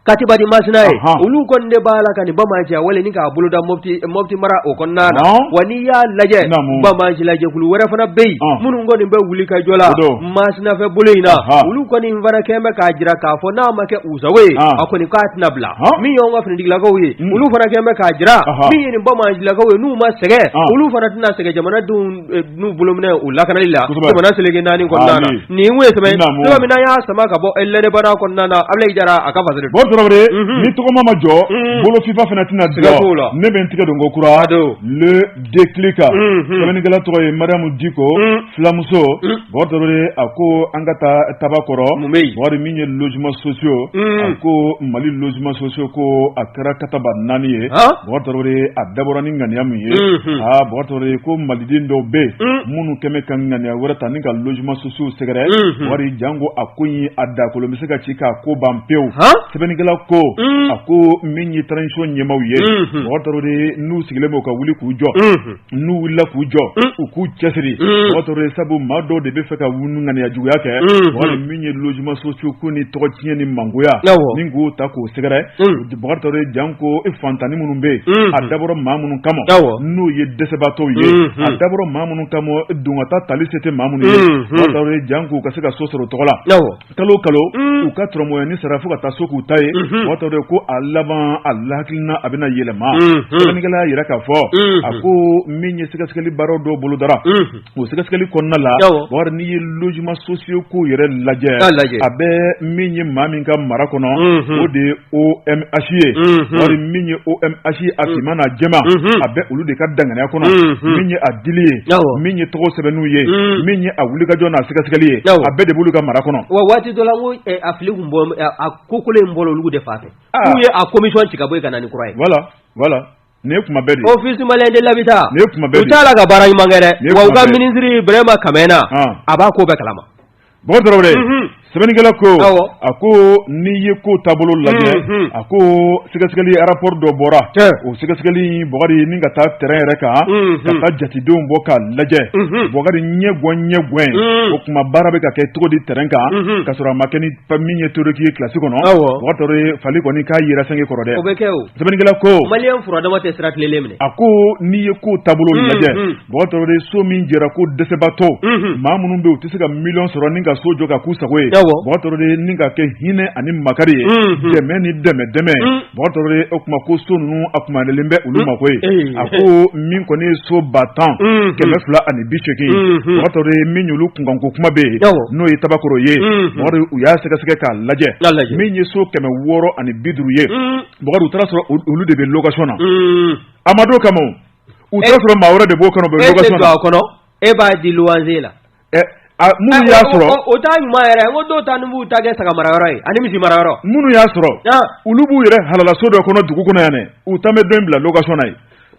katiba di masina ye olu kon de bala kan bamaji wala ni ka buluda mofti mara o kon nana wani ya laje bamaji laje kulu wara fana bey munun ngoni be wuli ka jola masina fe bulina ulu kon invara kembe ka jira ka fo na make usawe akoni ka tinabla mi yo ngafni digla ko wi ulu fana kembe ka jira mi ni bamaji la ko nu ma sege ulu fana tina sege jamana dun nu bulumne ula kanalila jamana selege nani kon nana ni ngwe sebe to mi na ya sama ka bo ellene bana kon nana ablay jara aka fasere ni to ma jo bolo fifa fenatina dilo ne ben tike dongo kura le déclic kameni gala to e madame Diko flamuso bortore ako angata tabakoro wari minye logement sociaux ako mali logement sociaux ko akara kataba naniye bortore adaborani ngani amuye bortore ko malidin do be munu keme kan ngani wara taninga logement sociaux segere wari jango akunyi adakolo miseka chika ko bampeu sebeni gala ko ako minyi transition nyemawye bortore nu sigilemo ka wuli ku jo nu willa ku jo ku chesiri bortore sabu mado de be feka wunu ngani ajuya ke wari minyi logement sociaux ko ni to tiye ni mangoya ningu tako segere bortore janko ifantani munumbe adaboro mamunu kamo nu ye desebato ye adaboro mamunu kamo dungata tali sete mamunu ye bortore janko kaseka sosoro tokola kalo uka tromo ni sarafu ka tasoku taye bortore ko alaban allahkina abina yelema nigala yira ka fo ako minye sikaskali baro do boludara o sikaskali konna la war ni logement sociaux ko yere laje abe minye maminka marakono o de OMHE war minye OMHE atimana jema abe ulu de ka dangana kono minye adiliye minye to sebenu ye minye awuli ka jona sikaskali abe de bulu ka marakono wa wati dolango afli kumbo akokole mbolo lugu de fate kuye a commission chikaboy kanani kurai voilà ne kuma bedi office malende labita ne kuma bedi utala ga bara imangere wa uga ministry brema kamena abako be kalama bodorore sebenigala ko ako ni yeko tabolo laje ako sigasikali rapport do bora o sigasikali bogari ninga ta terrain reka ta jati do mboka laje bogari nyegwen o kuma barabe ka ke to di terrain ka kasura makeni paminye to reki classique no botore fali ko ni ka yira sange korode sebenigala ko malian furada mate strat lelemne ako ni yeko tabolo laje botore so min jera ko desebato mamunu be utisiga million soro ninga sojo ka kusakwe botore ninga ke hine ani makari deme ni deme botore okuma ko sonu akuma lembe uluma kwe ako min ko ni so batan ke mefla ani bicheki botore minyulu kunganko kuma be no yitabakoro ye botore uya seka ka laje minyi so keme woro ani bidru ye botore utrasoro ulu de be location amado kamo utrasoro mawra de bokano be location eba di luanzela munu ya soro o ta nyuma yere ngodo tanubu tage saka marayoro ani misi marayoro munu ya soro ulubu yere halala sodo kono dugu kono yane utame dembla location ay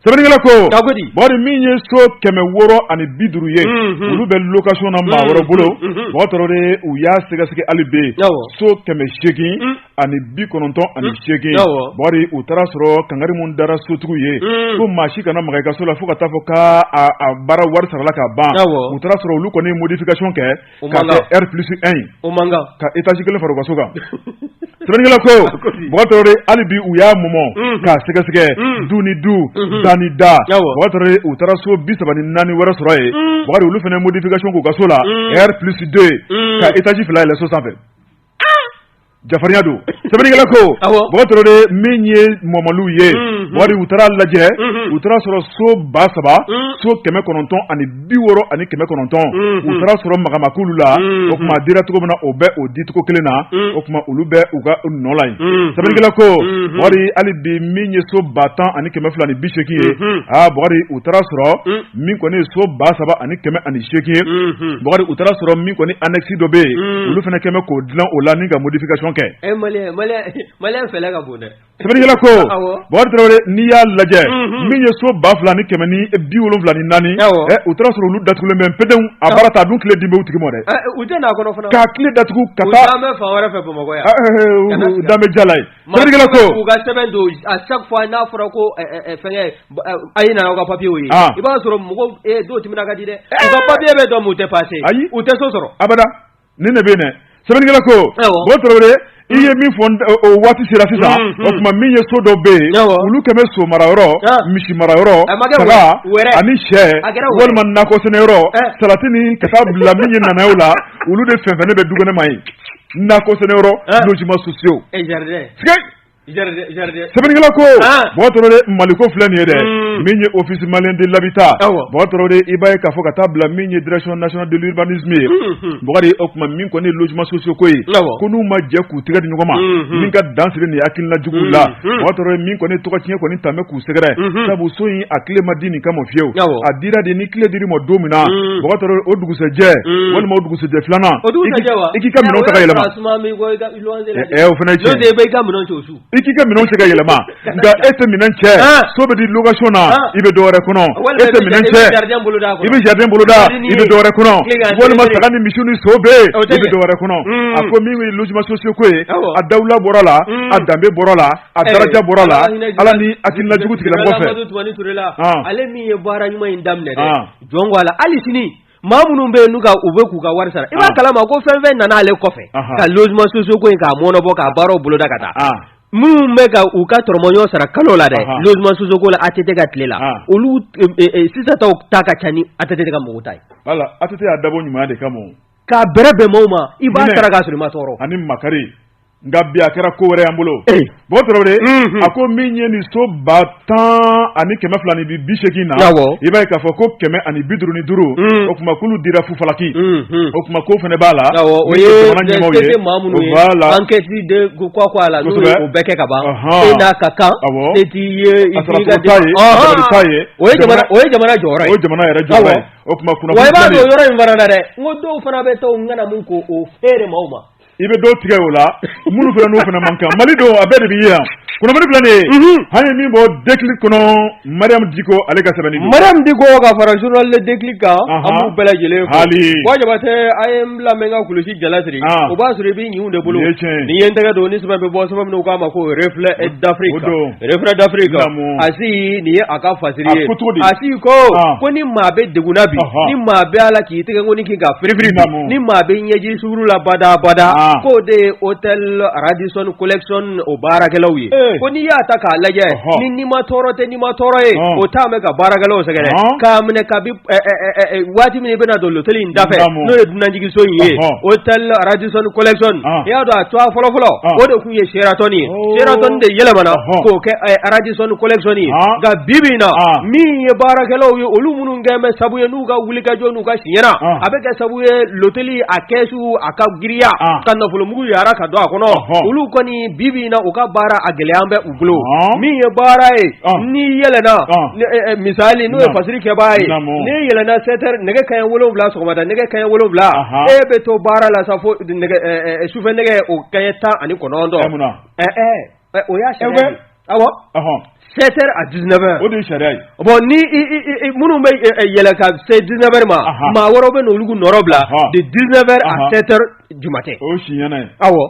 sebenigala ko bari minye so keme woro ani biduru ye ulu be location na ma woro bolo botorore uya sega alibe so keme sheki ani bi kononton ani sheki bari utara soro kangari mun dara sotugu ye ko mashi kana magaika so la fuka tafoka a bara war sarala ka ban utara soro ulu koni modification ke ka R+1 o manga ka etage kele faro kasoga sebenigala ko botorore alibi uya momo ka sega duni du ni da watare utara so bisabani nani wara soroye wari ulu fene modification ko gasola R+2 ka étage fila le so sanfé Jafariado sebenigala ko watare menye momalu ye wari utara laje utara soro so basaba so keme kononton ani biworo ani keme kononton utara soro magamakulu la o kuma dira to bana obe o ditko kelena o kuma ulube uga nolai sebenigala ko wari ali bi menye so batan ani keme fulani bisheki ye wari utara soro min ko ne so basaba ani keme ani sheki wari utara soro min ko ni annexe dobe ulu fene keme ko dilan o la ninga modification ke malien fele ka bonde sebenigala ko wari trawre ni ya laje min ye so ba fulani keme ni bi wolon fulani nani utara soro ulu datkule men peden abarata dun kle dimbe utigi mo de ute na kono fana ka kle datku kata dame fa wara fe bomo ya dame jalai sebenigala ko uga sebendo à chaque fois na fura ko fenge ayina na ko papier oyi iba soro mugo do timina ka di de ko papier be do mu te passer ute so soro abada nene bene sɛbɛnnikɛla ko bon Tarawele i ye min fɔ o waati sera sisan o tuma min ye so dɔ bɛ yen olu kɛmɛ so marayɔrɔ misi marayɔrɔ saga ani sɛ walima nakɔ sɛnɛyɔrɔ salati ni ka taa bila min ye nanayew la olu de fɛn fɛn ne bɛ du kɛnɛma ye nakɔ sɛnɛyɔrɔ logement sociaux sɛbɛnnikɛla ko bon Tarawele Maliko filɛ nin ye dɛ min ye office malien de l'habitat bon Tarawele i b'a ye k'a fɔ ka taa bila min ye direction nationale de l'urbanisme ye Bɔkari o tuma min kɔni ye logement sociaux ko ye ko n'u ma jɛ k'u tɛgɛ di ɲɔgɔn ma min ka dan siri nin hakilina juguw la bon Tarawele min kɔni tɔgɔ tiɲɛ kɔni tɛmɛ k'u sɛgɛrɛ sabu so in a tile ma di nin kama fiyewu a dira de ni tile dir'i ma don min na bon Tarawele o dugusɛjɛ walima o dugusɛjɛ filanan i k'i ka minɛnw ta ka yɛlɛma o fana ye tiɲɛ i k'i ka minɛnw cɛ ka yɛlɛma nka e tɛ minɛn cɛ so bɛ di location na i bɛ dɔwɛrɛ kɔnɔ e tɛ minɛn cɛ i bɛ jardin boloda i bɛ dɔwɛrɛ kɔnɔ walima saga ni misiw ni so bɛ i bɛ dɔwɛrɛ kɔnɔ a ko min ye logement sociaux ko ye a dawula bɔra la a danbe bɔra la a daraja bɔra la ala ni hakilina jugu tigilamɔgɔ fɛ ale min ye baara ɲuman in daminɛ dɛ jɔn ko a la hali sini maa minnu bɛ yen n'u bɛ k'u ka wari sara i b'a kalama ko fɛn fɛn nana ale kɔfɛ ka logement sociaux ko in k'a mɔnɔbɔ k'a baaraw boloda ka taa minnu bɛ ka u ka tɔrɔmɔɲɔgɔn sara kalo la dɛ logement sociaux ko la ATT ka tile la olu sisan taw ta ka ca ni ATT ka mɔgɔw ta ye voilà ATT y'a dabɔ ɲumanya de kama k'a bɛrɛ bɛn maaw ma i b'a sara k'a sɔrɔ i ma tɔɔrɔ ani makari nka bi a kɛra ko wɛrɛ y'an bolo bon Tarawele a ko min ye nin so 10 ani 280 na i b'a ye k'a fɔ ko 155 o tuma k'olu dira Fufalaki o tuma ko fana b'a la o ye CT maa minnu ye enquête de quoi quoi la n'o ye o bɛɛ kɛ ka ban e n'a ka kan e t'i ye i t'i ka o ye jamana jɔyɔrɔ ye o ye jamana yɛrɛ jɔyɔrɔ ye o tuma kunnafoni wa i b'a dɔn yɔrɔ in fana na dɛ n ko dɔw fana bɛ taa u ŋana mun ko o feere maaw ma i bɛ dɔw tigɛ o la minnu fana n'o fana man kan Mali don a bɛɛ de bɛ ye yan kunnafoni filɛ nin ye hali min bɔ Déclic kɔnɔ Mariam Diko ale ka sɛbɛnni don Mariam Diko ka fara journal le Déclic kan an b'u bɛɛ lajɛlen fo wa Jabatɛ a ye n lamɛn ka kulusi jalasiri o b'a sɔrɔ i b'i ɲinw de bolo ni ye n tɛgɛ don ni sɛbɛn bɛ bɔ sɛbɛn min k'a ma ko reflet d'Afrique Asi nin ye a ka fasiri ye Asi ko ni maa bɛ degunna bi ni maa bɛ ala k'i tɛgɛ nkoni k'i ka firifiri ni maa bɛ ɲɛji suguru la bada k'o de ye hôtel Radisson Collection o baarakɛlaw ye ko n'i y'a ta k'a lajɛ ni ma tɔɔrɔ tɛ ni ma tɔɔrɔ ye o t'a mɛn ka baarakɛlaw sɛgɛrɛ k'a minɛ kabi waati min i bɛna don hôtel in dafɛ n'o ye dunanjigiso in ye hôtel Radisson Collection i y'a dɔn a tɔ fɔlɔfɔlɔ o de tun ye Sheraton ye Sheraton de yɛlɛmana k'o kɛ Radisson Collection ye nka bibi in na min ye baarakɛlaw ye olu minnu kɛ bɛ sabu ye n'u ka wulikajɔ n'u ka siɲɛna a bɛ kɛ sabu ye hôtel a kɛsu a ka giriya nafolomugu yara ka don a kɔnɔ olu kɔni bibi na u ka baara a gɛlɛya bɛ u bolo min ye baara ye ni yɛlɛna misali n'o ye fasiri kɛbaa ye ni yɛlɛna 7h nɛgɛ kaɲɛ 7 sɔgɔmada nɛgɛ kaɲɛ 7 e bɛ to baara la sa fo sufɛ nɛgɛ o kaɲɛ 19 o y'a sariya awɔ 7h à 19h. O de ye sariya ye. Bon ni minnu bɛ yɛlɛ ka se 19h ma maa wɛrɛw bɛ n'olu nɔrɔ bila de 19h à 7h du matin. O si ɲɛna ye. Awɔ.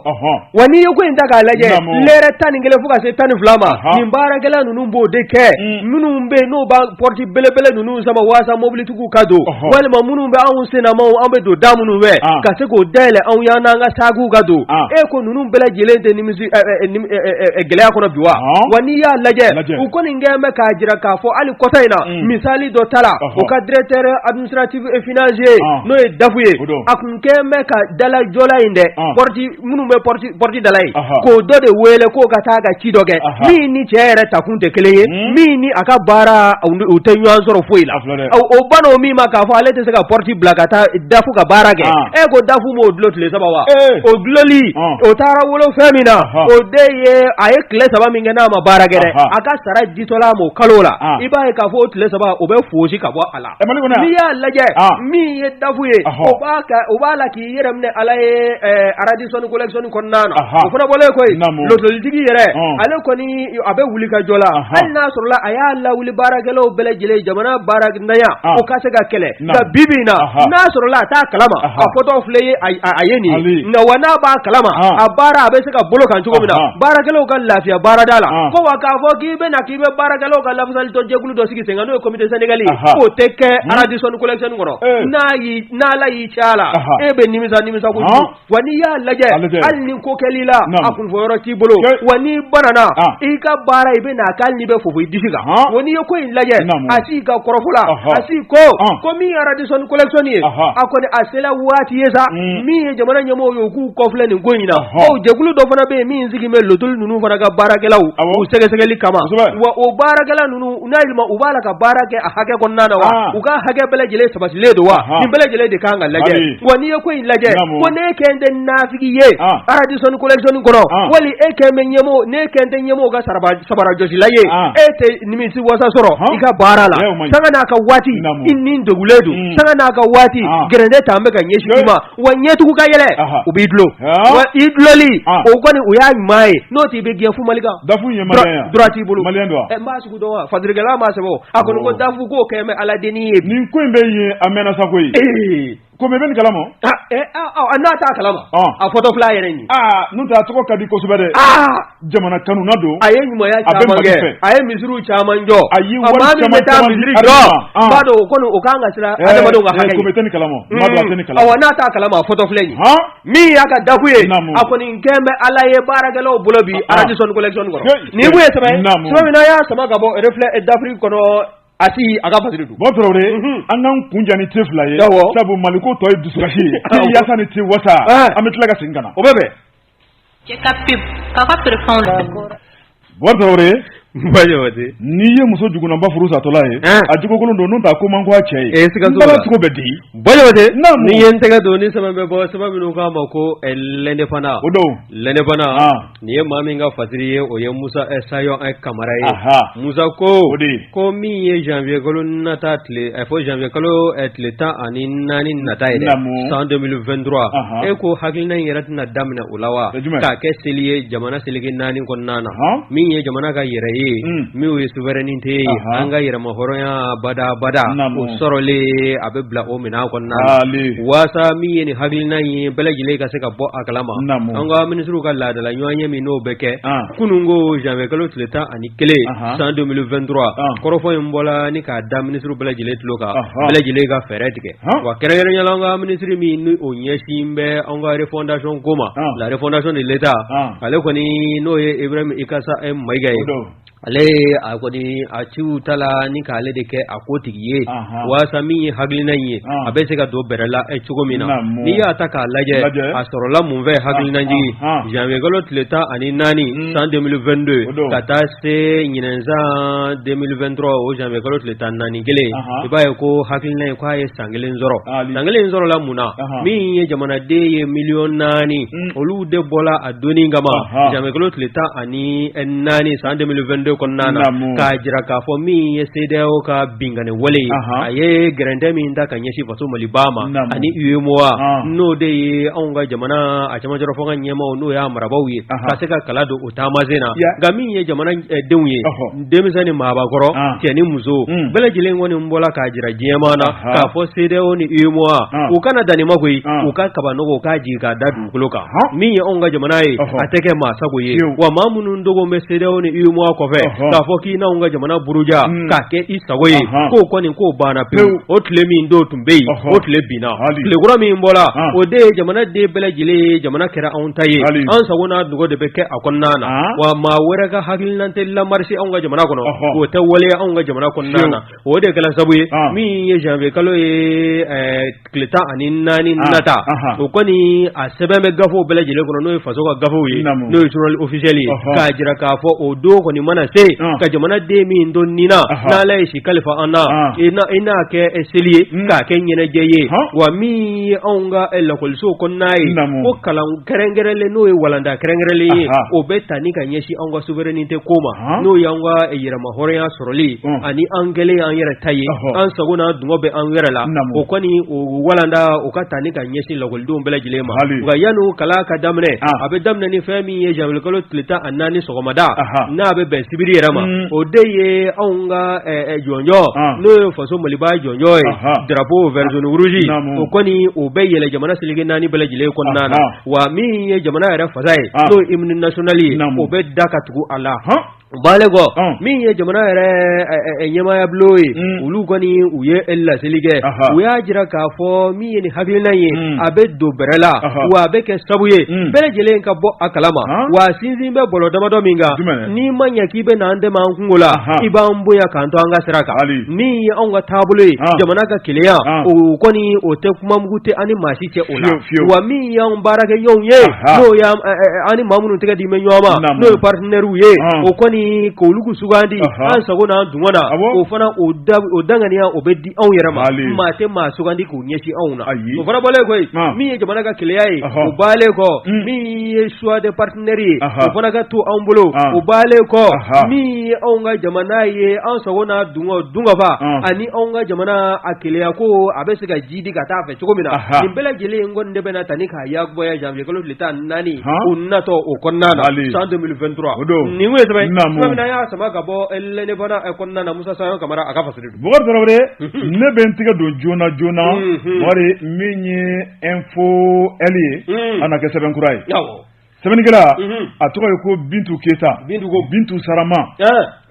Wa n'i ye ko in ta k'a lajɛ lɛrɛ 11 fo ka se 12 ma nin baarakɛla ninnu b'o de kɛ minnu bɛ yen n'o b'a porte belebele ninnu sama waasa mobilitigiw ka don walima minnu bɛ anw sennamaw an bɛ don da minnu fɛ ka se k'o dayɛlɛ anw y'an n'an ka saakiw ka don e ko ninnu bɛɛ lajɛlen tɛ nimisi gɛlɛya kɔnɔ bi wa wa n'i y'a lajɛ u kɔni kɛn bɛ k'a jira k'a fɔ hali kɔta in na misali dɔ ta la o ka directeur administratif et financier n'o ye Dafu ye a kun kɛn bɛ ka dalajɔla in dɛ minnu bɛ porte dala ye k'o dɔ de wele k'o ka taa ka ci dɔ kɛ min ni cɛ yɛrɛ takun tɛ kelen ye min ni a ka baara u tɛ ɲɔgɔn sɔrɔ foyi la o banna o min ma k'a fɔ ale tɛ se ka porte bila ka taa Dafu ka baara kɛ ko Dafu m'o dulon tile 3 wa o dulonli o taara wolo fɛn min na o de ye a ye tile 3 min kɛ n'a ma baara kɛ dɛ a ka sara ditɔla mo kalo la i b'a ye k'a fɔ o tile 3 o bɛ fosi ka bɔ a la n'i y'a lajɛ min ye Dafu ye o b'a la k'i yɛrɛ minɛ ala ye Radisson Collection kɔnɔna na o fana bɔlen koyi lotolitigi yɛrɛ ale kɔni a bɛ wuli ka jɔ la hali n'a sɔrɔla a y'a lawuli baarakɛlaw bɛɛ lajɛlen jamana baara ntanya o ka se ka kɛlɛ nka bibi in na n'a sɔrɔla a t'a kalama a fɔtɔ filɛ ye a ye nin ye nka wa n'a b'a kalama a baara a bɛ se ka bolo kan cogo min na baarakɛlaw ka lafiya baarada la ko wa k'a fɔ k'i bɛ na ki be barakalo ka lafsal to jegulu do sigi senga no comité sénégalais o teke Radisson collection ngoro na la yi chala e be nimisa ko wani ya laje al ni ko kelila akun fo yoro ti bolo wani banana e ka bara ibe na kal ni be fofo disiga woni yo ko laje asi ka korofula asi ko mi Radisson collection ye akoni asela wati yesa mi jamana nyamo yo ku kofle ni goyina o jegulu do fana be mi nzigi me lotul nunu fana ka barakelaw o sege segeli kama wa o barakela nunu unailma ubala ka barake a hage konnana wa uga hage bele jele sabati ledo wa ni bele jele de kanga laje woni yo ko laje woni kende nafigi ye Radisson collection ngoro wali eke men nyamo ne kende nyamo ga sabara josi laye ete nimisi wasa soro ika barala sanga na ka wati inni ndoguledu sanga na ka wati gerende tambe ka nyeshi kuma wanye tuku ka yele ubidlo wa idloli o koni uya mai noti be gifu malika dafu nyema droiti bulu maliendo mbasu kudowa fadrigala ma sebo akon ko dafu ko keme ala deni ni ko mbe ye amena sakoyi ko me ben kalamo anata kalama a photo flyer ni nunta to ko kadi ko subade jamana kanu nado aye nyuma ya chamange aye misuru chamanjo ayi wal chamanjo misuru do bado kono okanga sira adama do ngaka ko meteni kalamo mado ateni kalamo awanata kalama photo flyer ni mi aka dakuye akoni nkembe alaye baragalo bulobi Radisson collection ngoro ni buye sabe sabe na ya sama gabo reflet d'Afrique kono ati aga fasidu botrore angan kunjani tefla ye sabu maliko toy dusukashi yasa ni ti wasa ametla ga singana obebe ke kapip kaka prefond botrore mbayote niye muso juguna ba furusa tola ye ajugo kolo ndo nta ko manko ache sika zo bala tuko bedi mbayote ni yentega do ni sama be bo sama binu ka mako lende pana odo lende pana ni mami nga fatiriye o ye Musa Sayon ay kamara ye Musa ko mi ye janvier kolo natatle fo janvier kolo etle ta ani nani nataide en 2023 e ko hakilna yeratina damna ulawa ka ke seliye jamana selege nani kon nana mi ye jamana ga yere mi o souveraineté anga yere ma horoya bada o sorole abe bla o mina ko na wasa mi ni hagilna yi belagile ka se ka bo akalama anga ministre ka la de la nyoanye mi no beke kunungo janvier kalo tleta ani kele en 2023 korofo mbola ni ka da ministre belagile tloka belagile ka feretike wa kerere nyalanga ministre mi ni o nyeshimbe anga refondation goma la refondation de l'état ale ko ni no ye Ibrahim Ikasa maigaye ale akodi achu tala ni kale de ke akotiye wasa mi haglina yi abese ka do berala e chugomina ni ya taka laje asorola munve haglina ji janvier golot leta ani nani en 2022 kata se nyinenza 2023 o janvier golot leta nani gele ibaye ko haglina ko ay sangelen zoro la muna mi ye jamana de ye million nani olu de bola adoni ngama janvier golot leta ani nani en 2022 konnana ka jira ka fo mi yesedeo ka bingane wale aye grande mi nda kan yeshi faso malibama ani uyemoa no de onga jamana a chama jaro fonga nyema no ya marabawi ka se ka kalado utamazena ga mi ye jamana denwe demisani mabagoro tiani muzo bela jilen woni mbola ka jira jemana ka fo sedeo ni uyemoa u kana dani magoi u ka kabanogo ka jiga dadu kuloka mi ye onga jamana e ateke masagoye wa mamunu ndogo mesedeo ni uyemoa ko fe ka foki na unga jamana buruja ka ke isagoye ko koni ko bana pe o tle mi ndo tumbe o tle bina le gura mi mbola o de jamana de bela jile jamana kera on taye an sagona dugo de beke akonnana wa ma wera ka hakil nan te la marsi unga jamana kono ko te wole unga jamana konnana o de kala sabuye mi ye janvier kalo e kleta anin nani nata o koni a sebe me gafo bela jile kono no faso ka gafo yi no journal officially ka jira ka fo o do koni mana se ka jamana de mi ndon nina na lai shi kalifa ana ina ke eseliye ka kenyene jeye wa mi onga ella kolso konnai ko kalan kerengerele no e walanda kerengerele o beta ni kan yeshi onga souverainité koma no yanga e yira mahore soroli ani angele an yira taye an sagona dungobe an yira la o koni o walanda o kata ni kan yeshi la goldo mbela jilema ga yanu kala ka damne abe damne ni fami ye jamle kolo tleta anani sogomada na be be sibiri rama o deye onga jonjo no faso maliba jonjo drapeau version rouge o koni o beyele jamana silige nani bela jile konnana wa mi ye jamana era fazai no hymne nationali o be dakatugo ala bale ko min ye jamana yɛrɛ ɲɛmaya bulo ye olu kɔni u ye laseli kɛ u y'a jira k'a fɔ min ye ni hakilina ye a bɛ don bɛrɛ la wa a bɛ kɛ sabu ye bɛɛ lajɛlen ka bɔ a kalama wa sinsin bɛ bɔlɔ damadɔ min kan n'i ma ɲɛ k'i bɛ na an dɛmɛ an kungo la i b'an bonya k'an to an ka sira kan min ye anw ka taabolo ye jamana ka kelenya o kɔni o tɛ kuma mugu tɛ an ni maa si cɛ o la wa min y'anw baarakɛɲɔgɔnw ye n'o an ni maa minnu tɛgɛ di mɛ ɲɔgɔn ma n'o ye partenaires ye o kɔni k'olu sugandi an sago n'an dungɔ na o fana o danganiya o bɛ di anw yɛrɛ ma maa tɛ maa sugandi k'u ɲɛsin anw na o fana bɔlen koyi min ye jamana ka kelenya ye o baalen kɔ min ye choix de partenaires ye o fana ka to anw bolo o baalen kɔ min ye anw ka jamana ye an sago n'a dungɔfa ani anw ka jamana a kelenya ko a bɛ se ka ji di ka taa fɛ cogo min na nin bɛɛ lajɛlen kɔni de bɛna ta ni k'a yakubaya janvier kalo tile 14 o natɔ o kɔnɔna na san 2023 nin ye sɛbɛn min y'a sama ka bɔ lɛnɛfana kɔnɔna na Musa Sayon Kamara a ka fasiri don Bokar Tarawele ne bɛ n tigɛ don joona wari min ye info L ye a na kɛ sɛbɛnkura ye sɛbɛnnikɛla a tɔgɔ ye ko Bintu Keta Bintu Sarama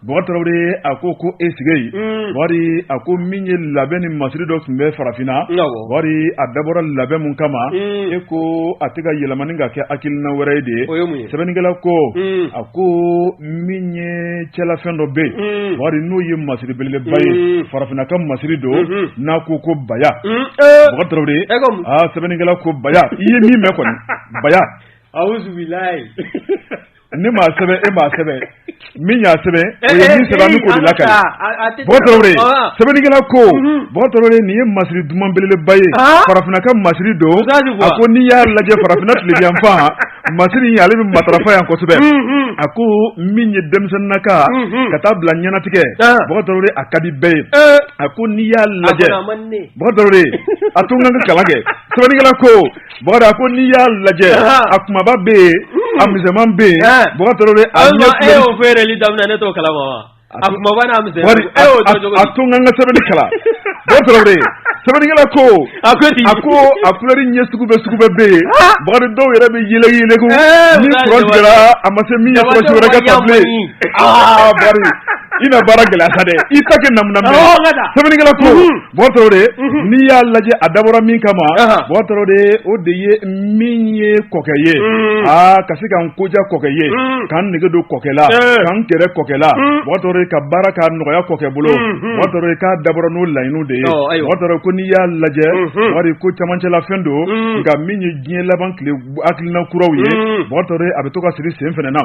Bokar Tarawele a ko e sigei wari a ko min ye labɛn ni masiri dɔ tun bɛ farafinna wari a dabɔra labɛn mun kama e ko a tɛ ka yɛlɛmani ka kɛ hakilina wɛrɛ ye de sɛbɛnnikɛla ko a ko min ye cɛlafɛn dɔ bɛ yen wari n'o ye masiri belebeleba ye farafinna ka masiri don n'a ko baya Bokar Tarawele sɛbɛnnikɛla ko baya i ye min mɛn kɔni baya awuzubilayi ne m'a sɛbɛn e m'a sɛbɛn min y'a sɛbɛn o ye min sɛbɛn min ko de la ka ye Bokar Tarawele sɛbɛnnikɛla ko Bokar Tarawele nin ye masiri duman belebeleba ye farafinna ka masiri don a ko n'i y'a lajɛ farafinna tilebiyanfan masiri in ale bɛ matarafa yan kosɛbɛ a ko min ye denmisɛnninnaka ka taa bila ɲɛnatigɛ Bokar Tarawele a ka di bɛɛ ye a ko n'i y'a lajɛ Bokar Tarawele a to n ka kalan kɛ sɛbɛnnikɛla ko Bokar a ko n'i y'a lajɛ a kumaba bɛ yen a misɛnman bɛ yen Bokar Tarawele a ɲɛ e y'o feereli daminɛ ne t'o kalama wa a kumaba n'a misɛnman a to n ka sɛbɛnni kalan Bokar Tarawele sɛbɛnnikɛla ko a couleur ɲɛ sugu bɛ yen Bokar dɔw yɛrɛ bɛ yɛlɛ ko ni kuran tigɛra a ma se min ye kɔlɔsi wɛrɛ ka taa bilen Bokar i na baara gɛlɛya sa dɛ i ta kɛ namunamɛ sɛbɛnnikɛla ko Bokar Tarawele n'i y'a lajɛ a dabɔra min kama Bokar Tarawele o de ye min ye kɔkɛ ye ka se k'an koja kɔkɛ ye k'an nege don kɔkɛ la k'an kɛrɛ kɔkɛ la Bokar Tarawele ka baara k'a nɔgɔya kɔkɛ bolo Bokar Tarawele k'a dabɔra n'o laɲiniw de ye Bokar Tarawele ko n'i y'a lajɛ wari ko camancɛla fɛn don nka min ye diɲɛ laban tile hakilina kuraw ye Bokar Tarawele a bɛ to ka siri sen fɛnɛ na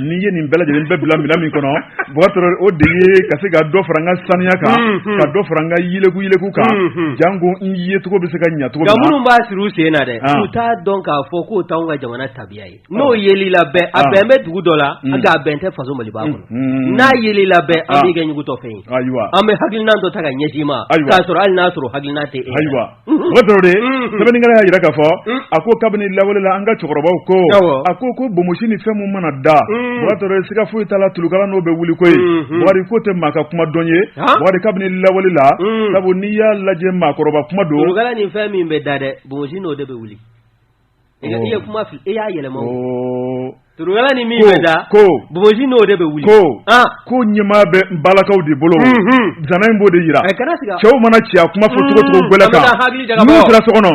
n'i ye nin bɛɛ lajɛlen bɛɛ bila minɛn min kɔnɔ Bokar Tarawele o de ye ka se ka dɔ fara n ka saniya kan ka dɔ fara n ka yeleku kan jango n ye cogo bɛ se ka ɲɛ cogo min na minnu b'a siri u sen na dɛ u t'a dɔn k'a fɔ k'o t'anw ka jamana tabiya ye n'o yelila bɛɛ a bɛn bɛ dugu dɔ la nka a bɛn tɛ faso Maliba kɔnɔ n'a yelila bɛɛ an b'i kɛ ɲugutɔ fɛn ye an bɛ hakilina dɔ ta ka ɲɛsin ma k'a sɔrɔ hali n'a sɔrɔ hakilina tɛ e ayiwa Bokar Tarawele sɛbɛnnikɛla y'a jira k'a fɔ a ko kabini lawale la an ka cɛkɔrɔbaw ko a ko bomosi ni fɛn mun mana da Bokar Tarawele siga foyi t'a la tulukala n'o bɛ wuli ko ye Bokar ko tɛ maa ka kuma dɔn ye Bokar kabini lawale la sabu n'i y'a lajɛ maakɔrɔba kuma don tulukala ni fɛn min bɛ da dɛ bomosi n'o de bɛ wuli i ye kuma fili e y'a yɛlɛma turugala ni min bɛ da bomosi n'o de bɛ wuli ko ɲɛmaa bɛ balakaw de bolo zana in b'o de yira cɛw mana ci a kuma fɔ cogo gwɛlɛ kan n'u sera so kɔnɔ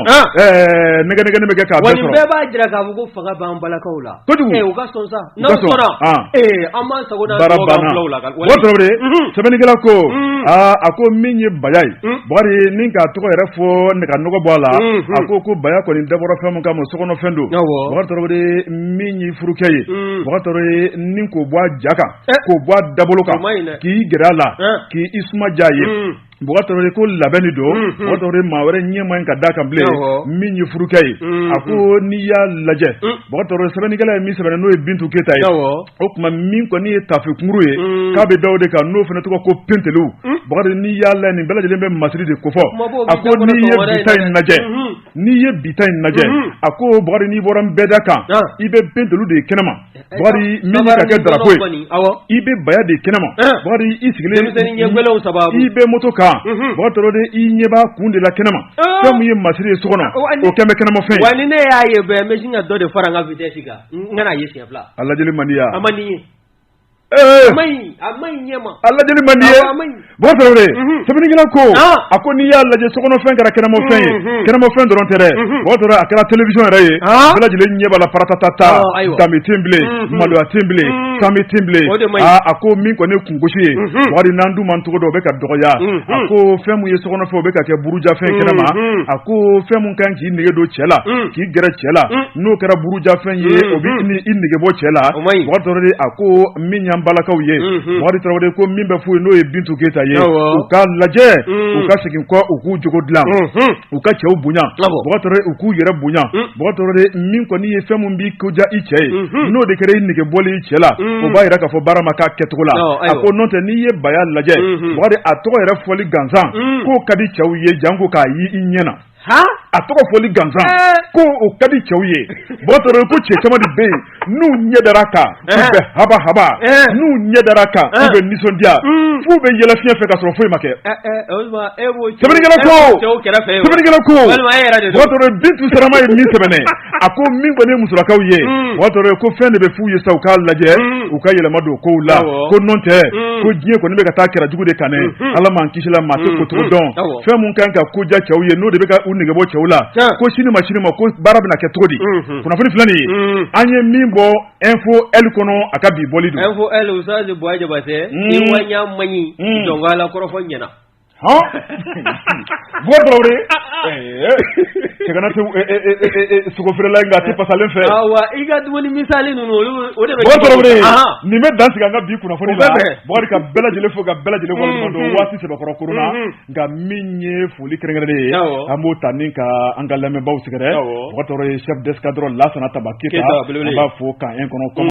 nɛgɛ bɛ kɛ k'a bɛɛ sɔrɔ nin bɛɛ b'a jira k'a fɔ ko fanga b'an balakaw la kojugu u ka sɔn sa n'aw sɔnna an b'an sago n'a baara banna Bokar Tarawele sɛbɛnnikɛla ko a ko min ye baya ye Bokar ni k'a tɔgɔ yɛrɛ fɔ nɛgɛ nɔgɔ bɔ a la a ko baya kɔni dabɔra fɛn min kama sokɔnɔ fɛn don Bokar Tarawele min ye furukɛ ye Bokar Tarawele ni k'o bɔ a ja kan k'o bɔ a dabolo kan k'i gɛrɛ a la k'i isuma diya ye Bokar Tarawele ko labɛn de don Bokar Tarawele maa wɛrɛ ɲɛ man ɲi ka d'a kan bilen min ye furukɛ ye a ko n'i y'a lajɛ Bokar Tarawele sɛbɛnnikɛla ye min sɛbɛnna n'o ye Bintu Keta ye o tuma min kɔni ye tafe kunkuru ye k'a bɛ da o de kan n'o fana tɔgɔ ko Penteliw Bokar n'i y'a lajɛ nin bɛɛ lajɛlen bɛ masiri de kofɔ a ko n'i ye bita in lajɛ a ko Bokar n'i bɔra n bɛɛ da kan i bɛ Penteliw de ye kɛnɛma Bokar min ye ka kɛ darapo ye i bɛ baya de kɛnɛma Bokar i sigilen i bɛ moto kan Bokar Tarawele i ɲɛ b'a kun de la kɛnɛma fɛn min ye masiri ye so kɔnɔ o kɛn bɛ kɛnɛma fɛn ye wa ni ne y'a ye bɛɛ n bɛ sin ka dɔ de fara n ka vitesse kan n kana ye siɲɛ fila a lajɛli man di ya a man di n ye alajeli man di ye bon tarawele sɛbɛnnikɛla ko a ko n'i y'a lajɛ sokɔnɔfɛn kɛra kɛnɛmafɛn ye kɛnɛmafɛn dɔrɔn tɛ dɛ bon tarawele a kɛra télévision yɛrɛ ye bɛɛ lajɛlen ɲɛ b'a la paratatata dami tin bilen maloya tin bilen sami tin bilen a ko min kɔni ye kungosi ye wari n'an dun man cogo dɔ o bɛ ka dɔgɔya a ko fɛn mun ye sokɔnɔfɛn o bɛ ka kɛ burujafɛn kɛnɛma a ko fɛn mun kan k'i nege don cɛ la k'i gɛrɛ cɛ la n'o kɛra burujafɛn ye o bɛ i nege bɔ cɛ la bon tarawele a ko min y'an balakaw ye Mɔgɔdi Tarawele ko min bɛ f'u ye n'o ye Bintu Keyita ye u ka lajɛ u ka segin kɔ u k'u jogo dilan u ka cɛw bonya Mɔgɔdi Tarawele u k'u yɛrɛ bonya Mɔgɔdi Tarawele min kɔni ye fɛn mun b'i koja i cɛ ye n'o de kɛra i nege bɔli i cɛ la o b'a yira k'a fɔ baara ma k'a kɛcogo la a ko n'o tɛ n'i ye baya lajɛ Mɔgɔdi a tɔgɔ yɛrɛ fɔli gansan k'o ka di cɛw ye janko k'a yi i ɲɛna a tɔgɔ fɔli gansan ko o ka di cɛw ye Mɔgɔdi Tarawele ko cɛ caman de bɛ yen n'u ɲɛ dara kan u bɛ haba haba n'u ɲɛ dara kan u bɛ nisɔndiya f'u bɛ yɛlɛ fiɲɛ fɛ ka sɔrɔ foyi ma kɛ sɛbɛnnikɛla ko Mɔgɔdi Tarawele Bintu Sarama ye min sɛbɛnɛ a ko min kɔni ye musolakaw ye Mɔgɔdi Tarawele ko fɛn de bɛ f'u ye sa u k'a lajɛ u ka yɛlɛma don kow la ko n'o tɛ ko diɲɛ kɔni bɛ ka taa kɛra jugu de kan dɛ Ala m'an kisi la maa tɛ ko cogo dɔn fɛn mun kan ka ko ja cɛw ye n'o de bɛ ka u nege bɔ cɛw la ko sini ma ko baara bɛna kɛ cogo di kunnafoni filɛ nin ye an ye min bɔ info L kɔnɔ a ka bi bɔli don info L usazi Buwa Jabate ni wanya manyi dongala korofo ɲɛna Mɔgɔdi Tarawele sogo feerela nka a tɛ pasalen fɛ i ka dumuni misali ninnu o de bɛ Mɔgɔdi Tarawele nin bɛ dan sigi an ka bi kunnafoni la Mɔgɔdi ka bɛɛ lajɛlen fo ka bɛɛ lajɛlen waleɲuman dɔn waati sɛbɛkɔrɔ korona nka min ye foli kɛrɛnkɛrɛnnen ye an b'o ta ni ka an ka lamɛnbaaw sɛgɛrɛ Mɔgɔdi Tarawele chef d'escadron Lansana Taba Keyita an b'a fo kan 1 kɔnɔ